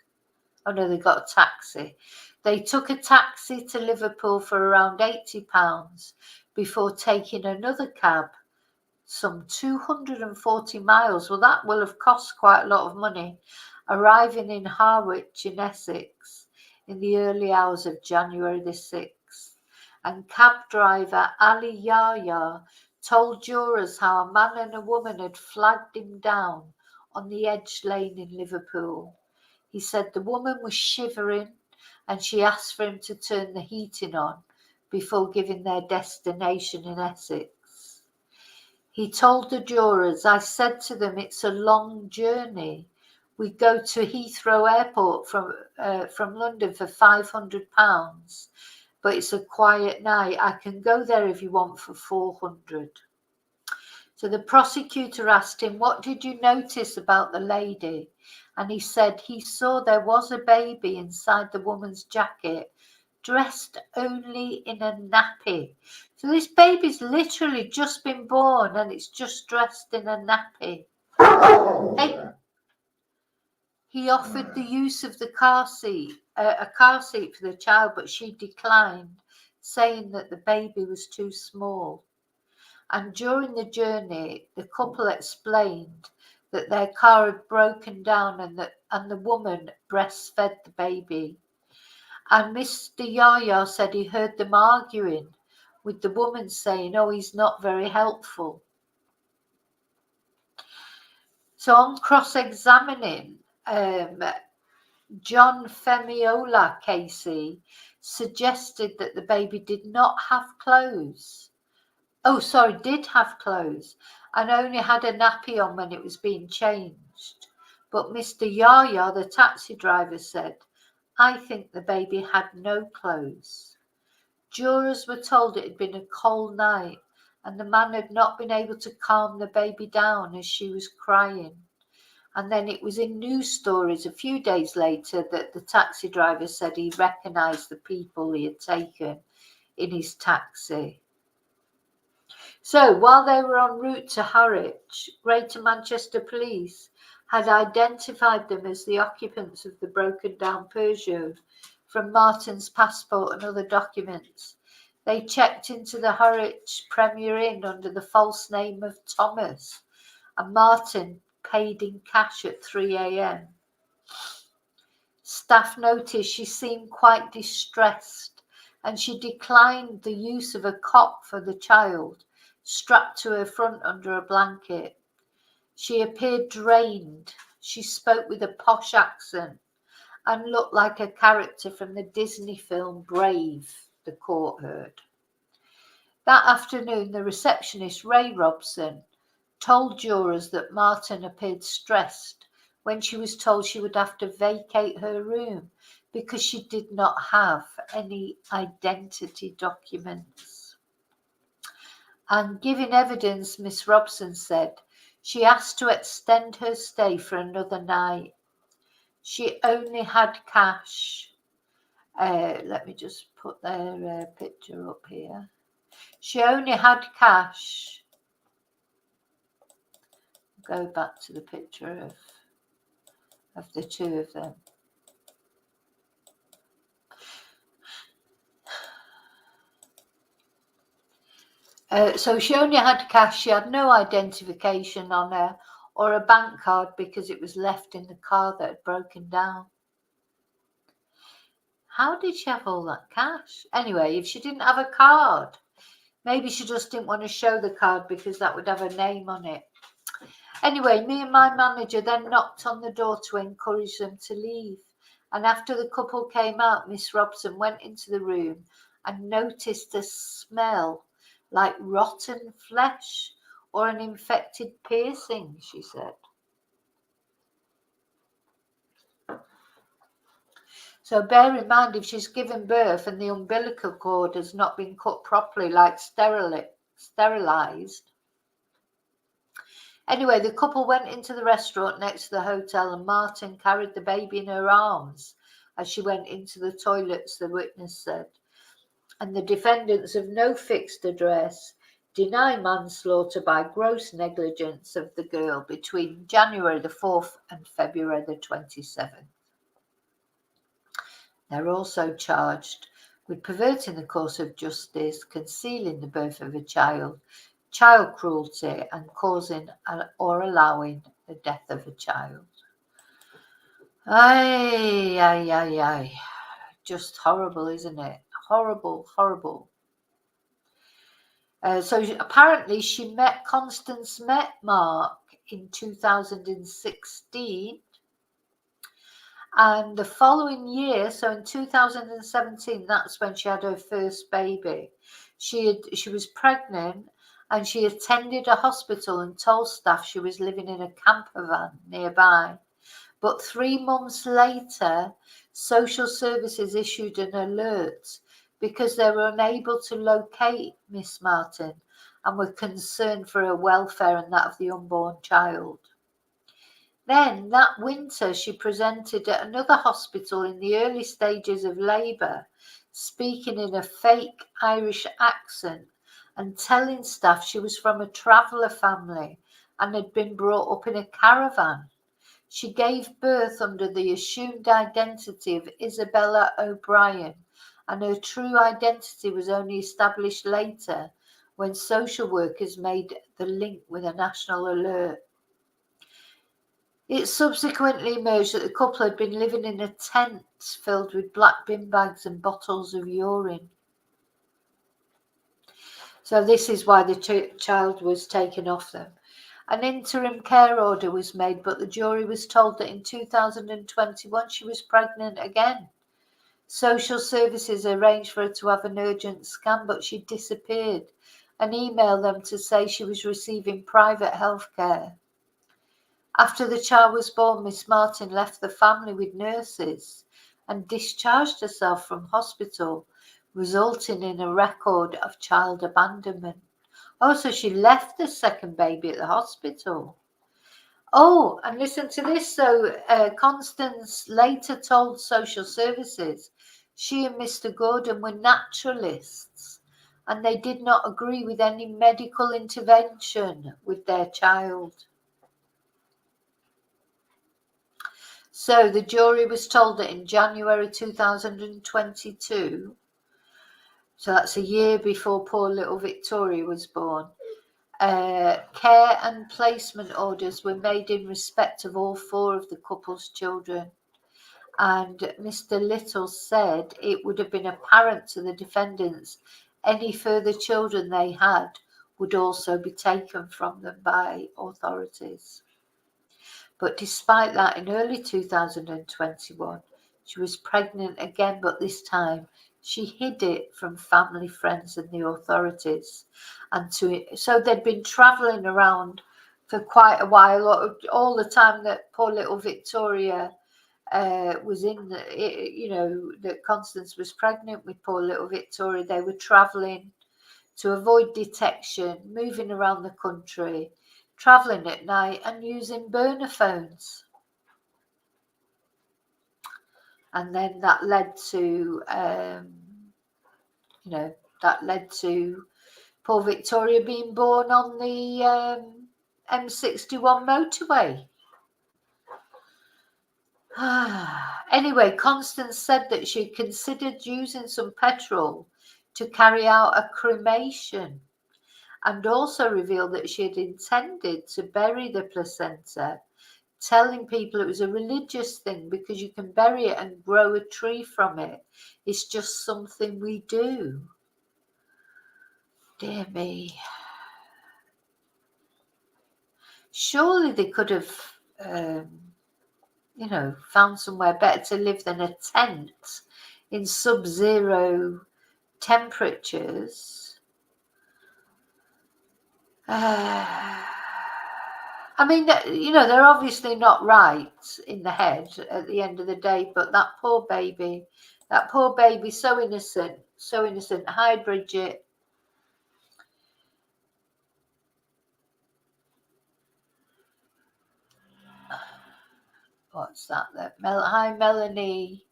Oh no, they got a taxi. They took a taxi to Liverpool for around £80 before taking another cab some 240 miles. Well, that will have cost quite a lot of money, arriving in Harrowing in Essex in the early hours of January the 6th. And cab driver Ali Yahya told jurors how a man and a woman had flagged him down on the Edge Lane in Liverpool. He said the woman was shivering and she asked for him to turn the heating on before giving their destination in Essex. He told the jurors, I said to them, it's a long journey. We go to Heathrow Airport from London for £500, but it's a quiet night. I can go there if you want for £400. So the prosecutor asked him, what did you notice about the lady? And he said he saw there was a baby inside the woman's jacket, dressed only in a nappy. So this baby's literally just been born and it's just dressed in a nappy. Hey. He offered the use of the car seat, a car seat for the child, but she declined, saying that the baby was too small. And during the journey, the couple explained that their car had broken down and the woman breastfed the baby. And Mr. Yahya said he heard them arguing, with the woman saying, oh, he's not very helpful. So on cross-examining, John Femiola Casey suggested that the baby did not have clothes. Did have clothes and only had a nappy on when it was being changed. But Mr. Yahya, the taxi driver, said, I think the baby had no clothes. Jurors were told it had been a cold night and the man had not been able to calm the baby down as she was crying. And then it was in news stories a few days later that the taxi driver said he recognised the people he had taken in his taxi. So while they were en route to Harwich, Greater Manchester Police had identified them as the occupants of the broken down Peugeot from Marten's passport and other documents. They checked into the Harwich Premier Inn under the false name of Thomas, and Marten paid in cash at 3 a.m. Staff noticed she seemed quite distressed and she declined the use of a cot for the child strapped to her front under a blanket. She appeared drained. She spoke with a posh accent and looked like a character from the Disney film Brave, the court heard. That afternoon, the receptionist, Ray Robson, told jurors that Marten appeared stressed when she was told she would have to vacate her room because she did not have any identity documents. And giving evidence, Miss Robson said she asked to extend her stay for another night. She only had cash. Let me just put their picture up here. She only had cash go back to the picture of the two of them. So she only had cash. She had no identification on her or a bank card because it was left in the car that had broken down. How did she have all that cash? Anyway, if she didn't have a card, maybe she just didn't want to show the card because that would have a name on it. Anyway, me and my manager then knocked on the door to encourage them to leave. And after the couple came out, Miss Robson went into the room and noticed a smell like rotten flesh or an infected piercing, she said. So bear in mind, if she's given birth and the umbilical cord has not been cut properly, like sterilized. Anyway, the couple went into the restaurant next to the hotel and Marten carried the baby in her arms as she went into the toilets, the witness said. And the defendants of no fixed address deny manslaughter by gross negligence of the girl between January the 4th and February the 27th. They're also charged with perverting the course of justice, concealing the birth of a child, child cruelty, and causing or allowing the death of a child. Aye, aye, aye, aye. Just horrible, isn't it? Horrible, horrible. So apparently Constance met Mark in 2016. And the following year, so in 2017, that's when she had her first baby. She was pregnant and she attended a hospital and told staff she was living in a camper van nearby. But 3 months later, social services issued an alert because they were unable to locate Miss Marten and were concerned for her welfare and that of the unborn child. Then that winter, she presented at another hospital in the early stages of labour, speaking in a fake Irish accent and telling staff she was from a traveller family and had been brought up in a caravan. She gave birth under the assumed identity of Isabella O'Brien, and her true identity was only established later when social workers made the link with a national alert. It subsequently emerged that the couple had been living in a tent filled with black bin bags and bottles of urine. So this is why the child was taken off them. An interim care order was made, but the jury was told that in 2021 she was pregnant again. Social services arranged for her to have an urgent scan, but she disappeared and emailed them to say she was receiving private health care. After the child was born, Miss Marten left the family with nurses and discharged herself from hospital, resulting in a record of child abandonment. Oh, so she left the second baby at the hospital. Oh, and listen to this. So Constance later told social services she and Mr. Gorden were naturalists and they did not agree with any medical intervention with their child. So the jury was told that in January 2022, so that's a year before poor little Victoria was born, care and placement orders were made in respect of all 4 of the couple's children. And Mr. Little said it would have been apparent to the defendants any further children they had would also be taken from them by authorities. But despite that, in early 2021, she was pregnant again, but this time she hid it from family, friends and the authorities. And so they'd been travelling around for quite a while, all the time that poor little Victoria was that Constance was pregnant with poor little Victoria. They were travelling to avoid detection, moving around the country, travelling at night and using burner phones. And then that led to, poor Victoria being born on the M61 motorway. Anyway, Constance said that she considered using some petrol to carry out a cremation, and also revealed that she had intended to bury the placenta, telling people it was a religious thing because you can bury it and grow a tree from it. It's just something we do. Dear me. Surely they could have, found somewhere better to live than a tent in sub-zero temperatures. I mean, they're obviously not right in the head at the end of the day, but that poor baby, so innocent, so innocent. Hi, Bridget. What's that? Hi, Melanie.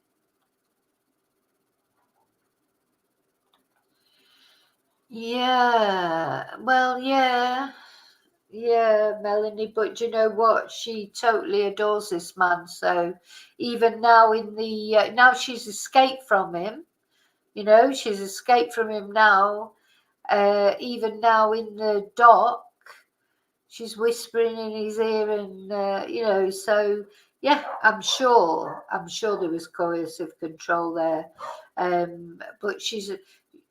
Yeah, well, yeah, Melanie, but you know what? She totally adores this man. So even now now she's escaped from him. She's escaped from him now. Even now in the dock, she's whispering in his ear, and so yeah, I'm sure there was coercive control there. But she's,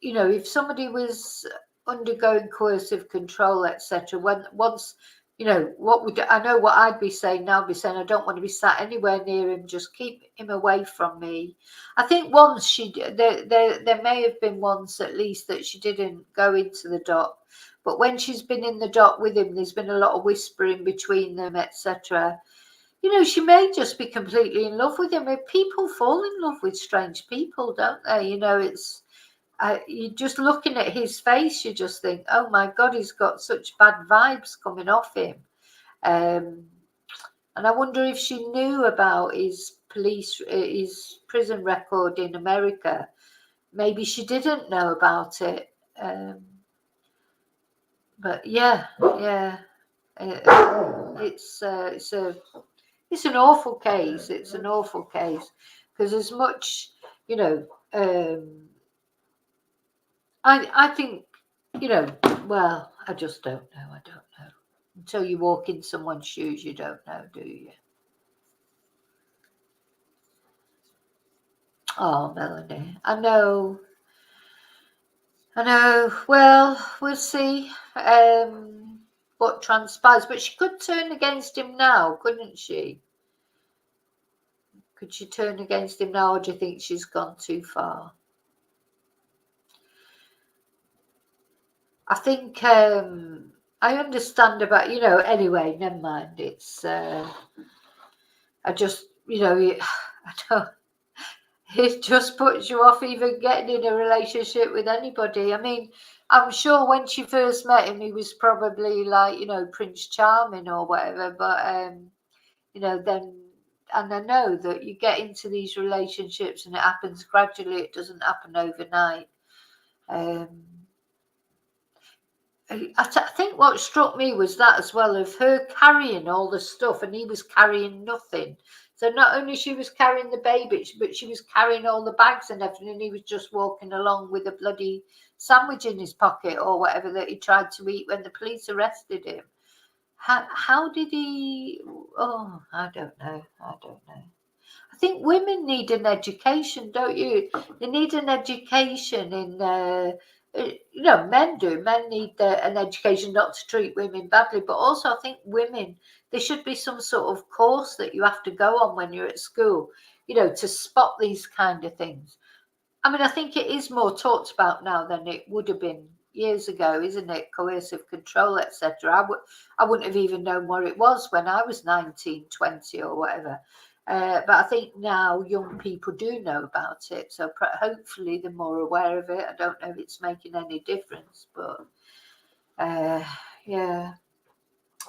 if somebody was undergoing coercive control, etc., once, I know what I'd be saying now. I'd be saying I don't want to be sat anywhere near him. Just keep him away from me. I think once there may have been once at least that she didn't go into the dock. But when she's been in the dock with him, there's been a lot of whispering between them, etc. She may just be completely in love with him. People fall in love with strange people, don't they? It's you just looking at his face, you just think, oh my God, he's got such bad vibes coming off him. And I wonder if she knew about his prison record in America. Maybe she didn't know about it. But yeah, it's an awful case. It's an awful case because as much, I think, well, I just don't know. I don't know. Until you walk in someone's shoes, you don't know, do you? Oh, Melanie, I know. Well, we'll see what transpires. But she could turn against him now, couldn't she? Could she turn against him now, or do you think she's gone too far? I think I understand about, anyway, never mind. It's, I just, I don't, it just puts you off even getting in a relationship with anybody. I mean, I'm sure when she first met him, he was probably like, Prince Charming or whatever. But, then, and I know that you get into these relationships and it happens gradually. It doesn't happen overnight. I think what struck me was that as well, of her carrying all the stuff and he was carrying nothing. So not only she was carrying the baby, but she was carrying all the bags and everything, and he was just walking along with a bloody sandwich in his pocket or whatever that he tried to eat when the police arrested him. How did he? Oh, I don't know. I think women need an education, don't you? They need an education in, men do. Men need an education not to treat women badly, but also I think women, there should be some sort of course that you have to go on when you're at school, to spot these kind of things. I mean, I think it is more talked about now than it would have been years ago, isn't it? Coercive control, etc. I wouldn't have even known what it was when I was 19, 20 or whatever. But I think now young people do know about it, so hopefully they're more aware of it. I don't know if it's making any difference, but yeah.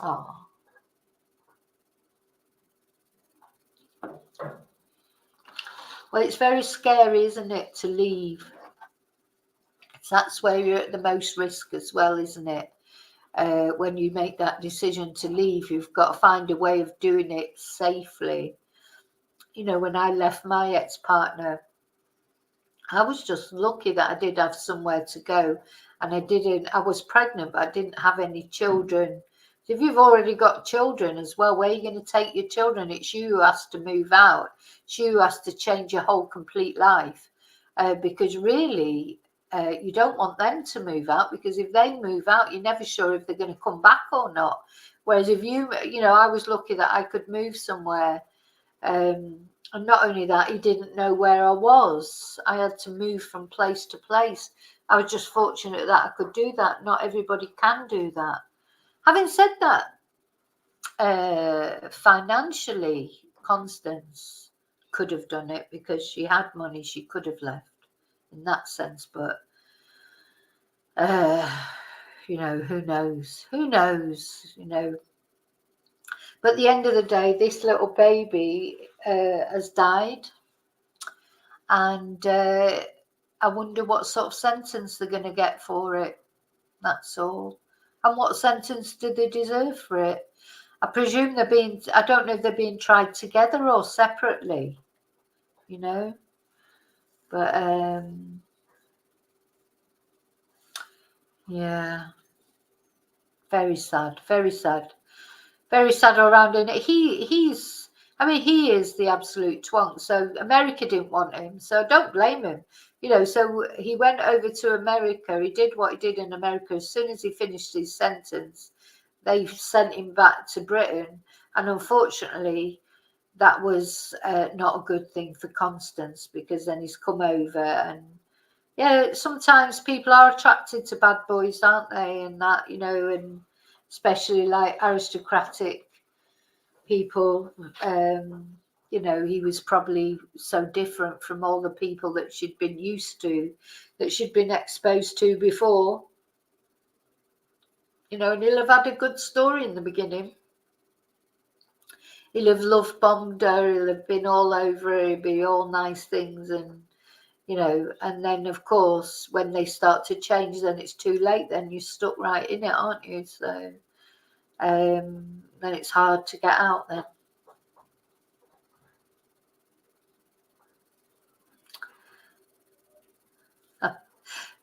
Oh. Well, it's very scary, isn't it, to leave? So that's where you're at the most risk as well, isn't it? when you make that decision to leave, you've got to find a way of doing it safely. You know, when I left my ex-partner, I was just lucky that I did have somewhere to go, and I was pregnant, but I didn't have any children. If you've already got children as well, where are you going to take your children? It's you who has to move out. It's you who has to change your whole complete life, because really, you don't want them to move out, because if they move out, you're never sure if they're going to come back or not. Whereas if you know, I was lucky that I could move somewhere. And not only that, he didn't know where I was. I had to move from place to place. I was just fortunate that I could do that. Not everybody can do that. Having said that, financially, Constance could have done it because she had money. She could have left in that sense. But, you know, who knows? Who knows, you know? But at the end of the day, this little baby has died. And I wonder what sort of sentence they're going to get for it. That's all. And what sentence do they deserve for it? I presume I don't know if they're being tried together or separately, you know. But, yeah. Very sad, very sad. Very sad all around. And he is the absolute twonk. So America didn't want him. So don't blame him. You know, so he went over to America. He did what he did in America. As soon as he finished his sentence, they sent him back to Britain. And unfortunately, that was not a good thing for Constance, because then he's come over. And yeah, sometimes people are attracted to bad boys, aren't they? And that, you know, and especially like aristocratic people. You know, he was probably so different from all the people that she'd been used to, that she'd been exposed to before. You know, and he'll have had a good story in the beginning. He'll have love bombed her, he'll have been all over her, he'll be all nice things, and you know, and then of course when they start to change, then it's too late, then you're stuck right in it, aren't you? So then it's hard to get out then.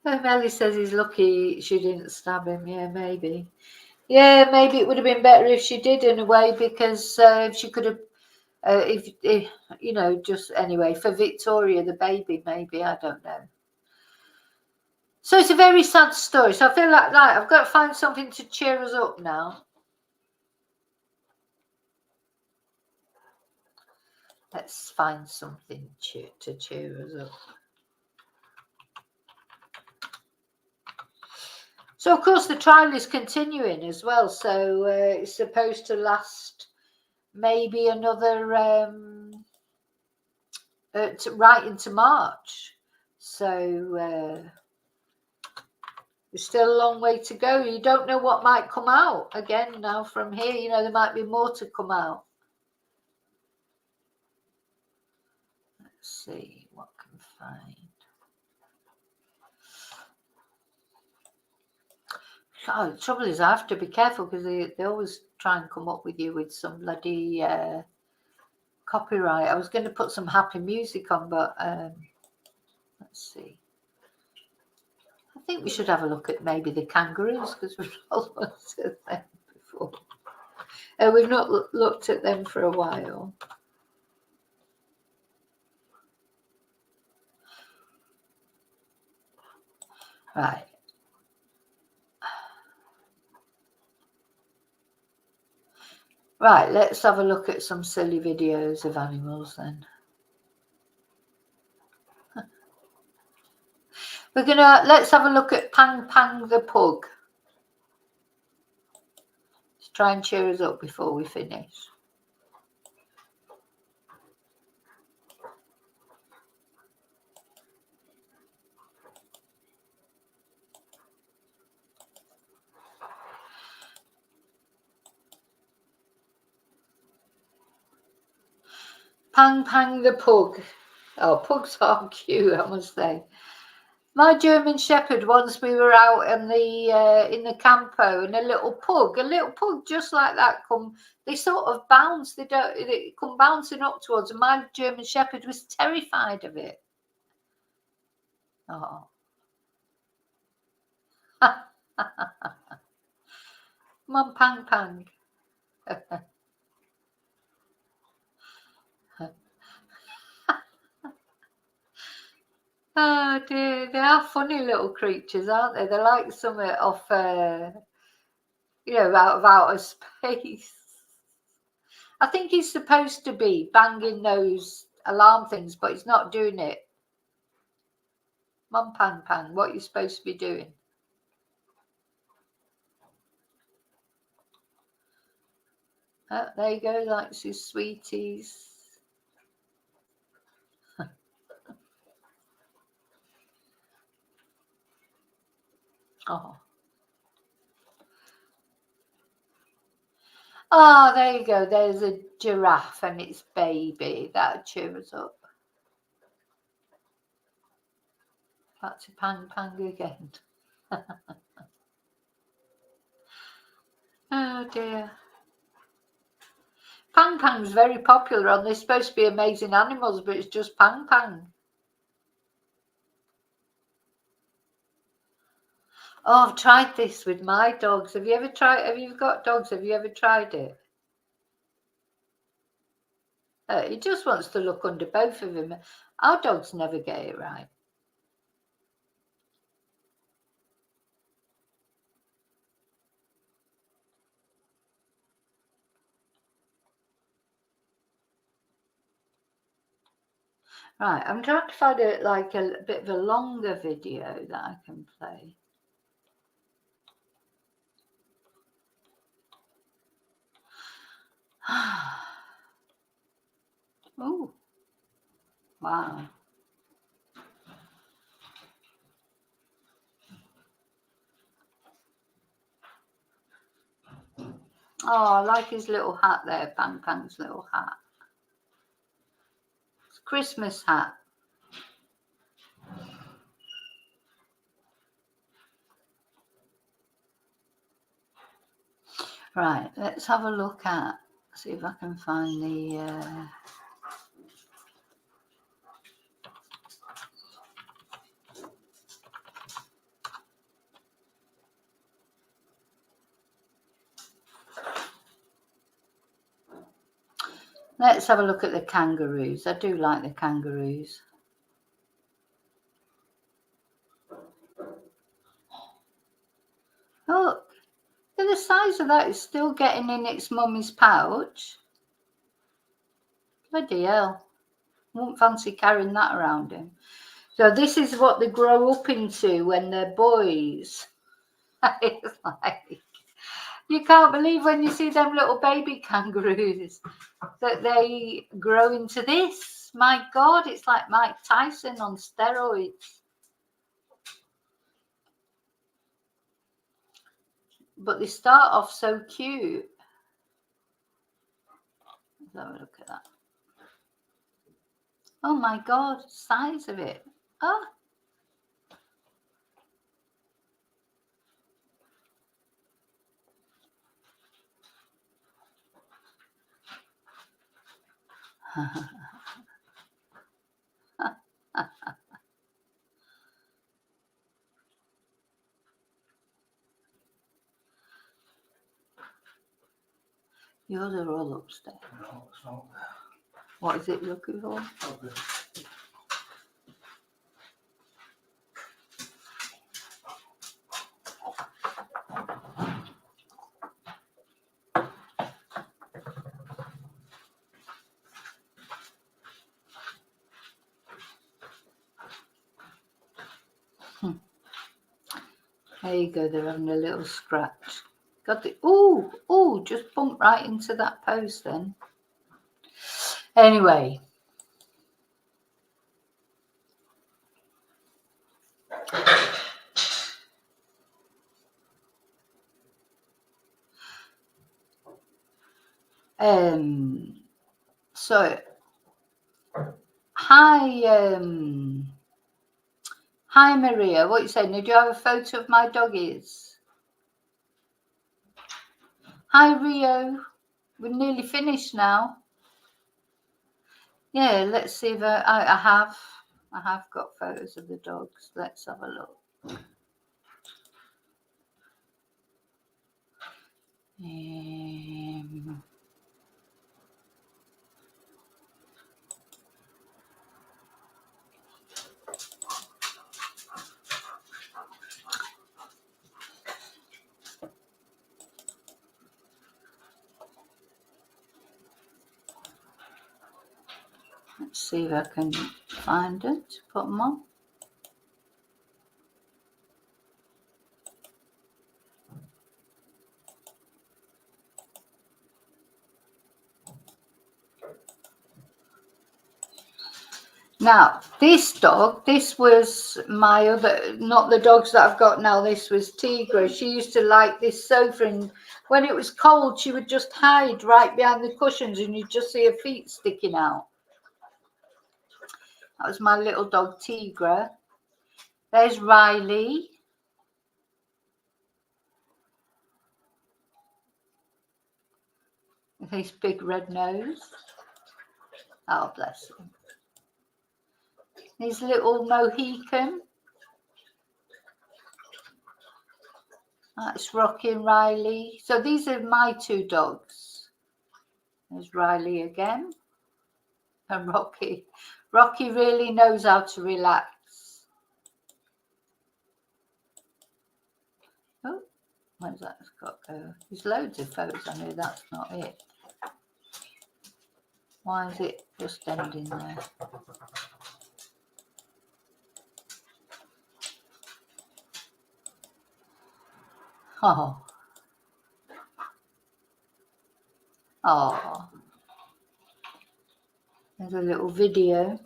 Melly says he's lucky she didn't stab him. Yeah, maybe. Yeah, maybe it would have been better if she did in a way, because if she could have, if you know, just anyway, for Victoria, the baby, maybe, I don't know. So it's a very sad story. So I feel like I've got to find something to cheer us up now. Let's find something to cheer us up. So, of course, the trial is continuing as well. So it's supposed to last maybe another right into March. So there's still a long way to go. You don't know what might come out again now from here. You know, there might be more to come out. Let's see what I can find. Oh, the trouble is I have to be careful, because they always try and come up with you with some bloody copyright. I was going to put some happy music on, but let's see. I think we should have a look at maybe the kangaroos, because we've not looked at them before. We've not looked at them for a while. Right. Right, let's have a look at some silly videos of animals then. Let's have a look at Pang Pang the pug. Let's try and cheer us up before we finish. Pang Pang the pug. Oh, pugs are cute, I must say. My German Shepherd, once we were out in the campo, and a little pug just like that they sort of bounce, they come bouncing up towards, and my German Shepherd was terrified of it. Oh. Come on, Pang Pang. Oh dear, they are funny little creatures, aren't they? They're like something off, out of outer space. I think he's supposed to be banging those alarm things, but he's not doing it. Mum, Pang Pang, what are you supposed to be doing? Oh, there you go, like his sweeties. Oh. Oh, there you go. There's a giraffe and its baby. That cheers up. Back to Pang Pang again. Oh dear. Pang Pang's very popular on this. Supposed to be amazing animals, but it's just Pang Pang. Oh, I've tried this with my dogs. Have you got dogs? Have you ever tried it? He just wants to look under both of them. Our dogs never get it right. Right, I'm trying to find a bit of a longer video that I can play. Oh, wow. Oh, I like his little hat there, Pang Pang's little hat. It's a Christmas hat. Right, let's have a look at, see if I can find the... Let's have a look at the kangaroos. I do like the kangaroos. Look, the size of that is still getting in its mummy's pouch. Bloody hell. Wouldn't fancy carrying that around him. So this is what they grow up into when they're boys. It's like, you can't believe when you see them little baby kangaroos that they grow into this. My God, it's like Mike Tyson on steroids. But they start off so cute. Let's have a look at that. Oh my God, size of it. Oh. Yours are all upstairs. No, it's not. What is it looking for? Okay. There you go, they're having a little scratch. Got the ooh, just bumped right into that post then. Anyway. So hi Hi Maria, what are you saying? Do you have a photo of my doggies? Hi Rio, we're nearly finished now. Yeah, let's see if I have got photos of the dogs. Let's have a look. Let's see if I can find it. Put them on. Now, this dog, this was my other, not the dogs that I've got now, this was Tigra. She used to like this sofa, and when it was cold, she would just hide right behind the cushions and you'd just see her feet sticking out. That was my little dog, Tigra. There's Riley. With his big red nose. Oh, bless him. His little Mohican. That's Rocky and Riley. So these are my two dogs. There's Riley again. And Rocky. Rocky really knows how to relax. Oh, where's that got to go? There's loads of photos on here. That's not it. Why is it just ending there? Oh. Oh. There's a little video.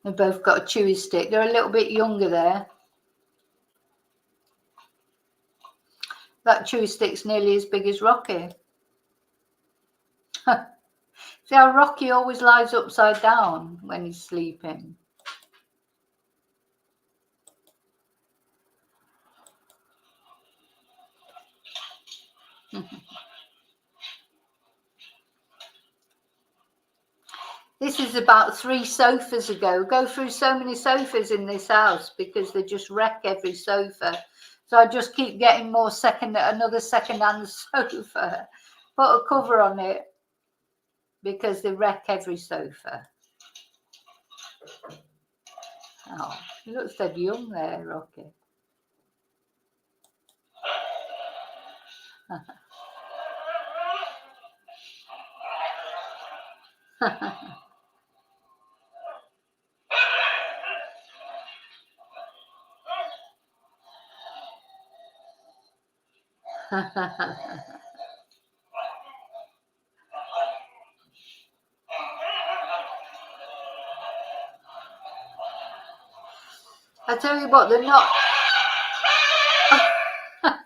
They've both got a chewy stick. They're a little bit younger there. That chewy stick's nearly as big as Rocky. See how Rocky always lies upside down when he's sleeping. This is about 3 sofas ago. Go through so many sofas in this house because they just wreck every sofa. So I just keep getting more another second-hand sofa. Put a cover on it because they wreck every sofa. Oh, he looks dead young there, Rocky. I tell you what, they're not.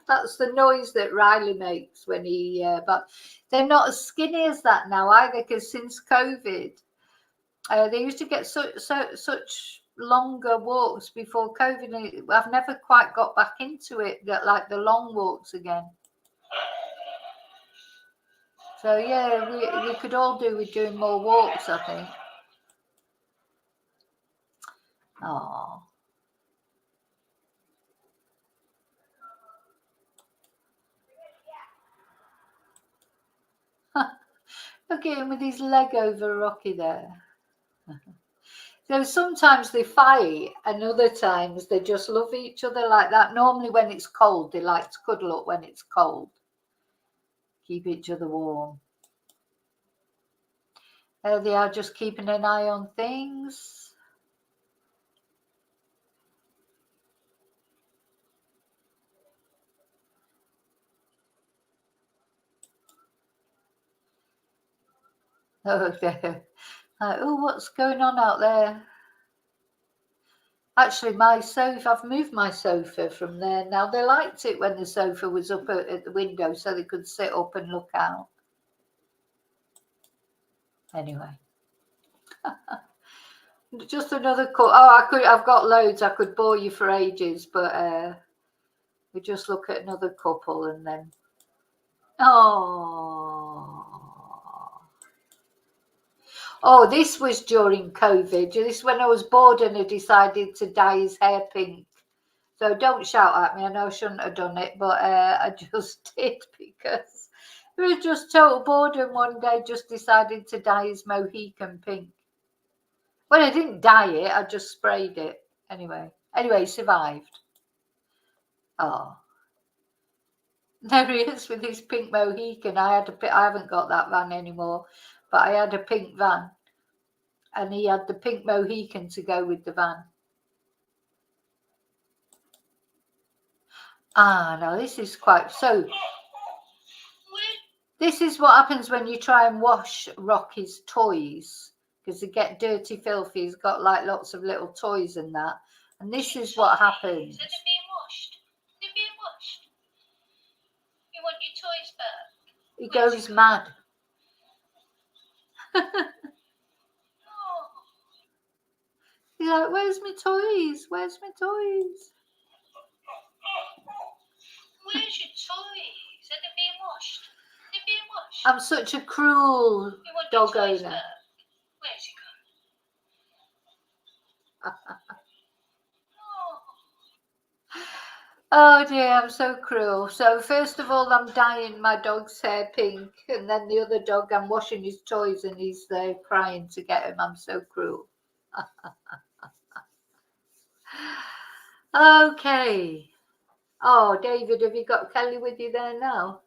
That's the noise that Riley makes when he. But they're not as skinny as that now either, because since COVID, they used to get such longer walks before COVID. And I've never quite got back into it, like the long walks again. So yeah, we could all do with doing more walks, I think. Oh. Look at him with his leg over Rocky there. So sometimes they fight and other times they just love each other like that. Normally when it's cold, they like to cuddle up when it's cold. Keep each other warm. There they are, just keeping an eye on things. Oh, oh, what's going on out there? Actually, my sofa, I've moved my sofa from there now. They liked it when the sofa was up at the window so they could sit up and look out. Anyway. Just another cut. Oh, I've got loads. I could bore you for ages, but we just look at another couple and then. Oh, this was during COVID. This is when I was bored and I decided to dye his hair pink. So don't shout at me. I know I shouldn't have done it, but I just did because it was just total boredom one day. Just decided to dye his Mohican pink. Well, I didn't dye it. I just sprayed it. Anyway, he survived. Oh. There he is with his pink Mohican. I haven't got that van anymore, but I had a pink van. And he had the pink Mohican to go with the van. No, this is quite... So, this is what happens when you try and wash Rocky's toys. Because they get dirty, filthy. He's got like lots of little toys and that. And this is what happens. Are they being washed? They're being washed. You want your toys back? He goes mad. He's like, where's my toys? Where's my toys? Where's your toys? Are they being washed? They're being washed. I'm such a cruel dog owner. Where's he gone? Oh dear, I'm so cruel. So first of all, I'm dyeing my dog's hair pink, and then the other dog, I'm washing his toys, and he's there crying to get him. I'm so cruel. Okay. Oh, David, have you got Kelly with you there now?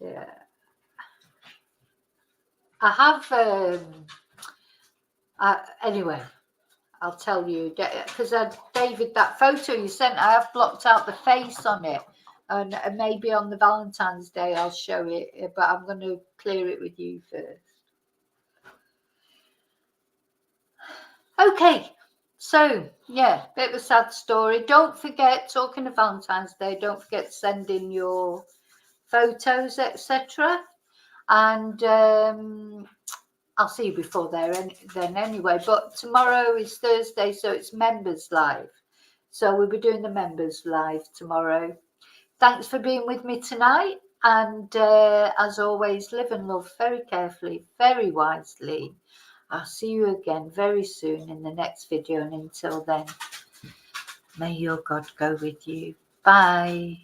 Yeah. I have, anyway, I'll tell you, because David, that photo you sent, I have blocked out the face on it. And maybe on the Valentine's Day I'll show it, but I'm going to clear it with you first. Okay, so yeah, bit of a sad story. Don't forget, talking of Valentine's Day, don't forget to send in your photos, etc. And I'll see you before then anyway. But tomorrow is Thursday, so it's Members Live. So we'll be doing the Members Live tomorrow. Thanks for being with me tonight. And as always, live and love very carefully, very wisely. I'll see you again very soon in the next video. And until then, may your God go with you. Bye.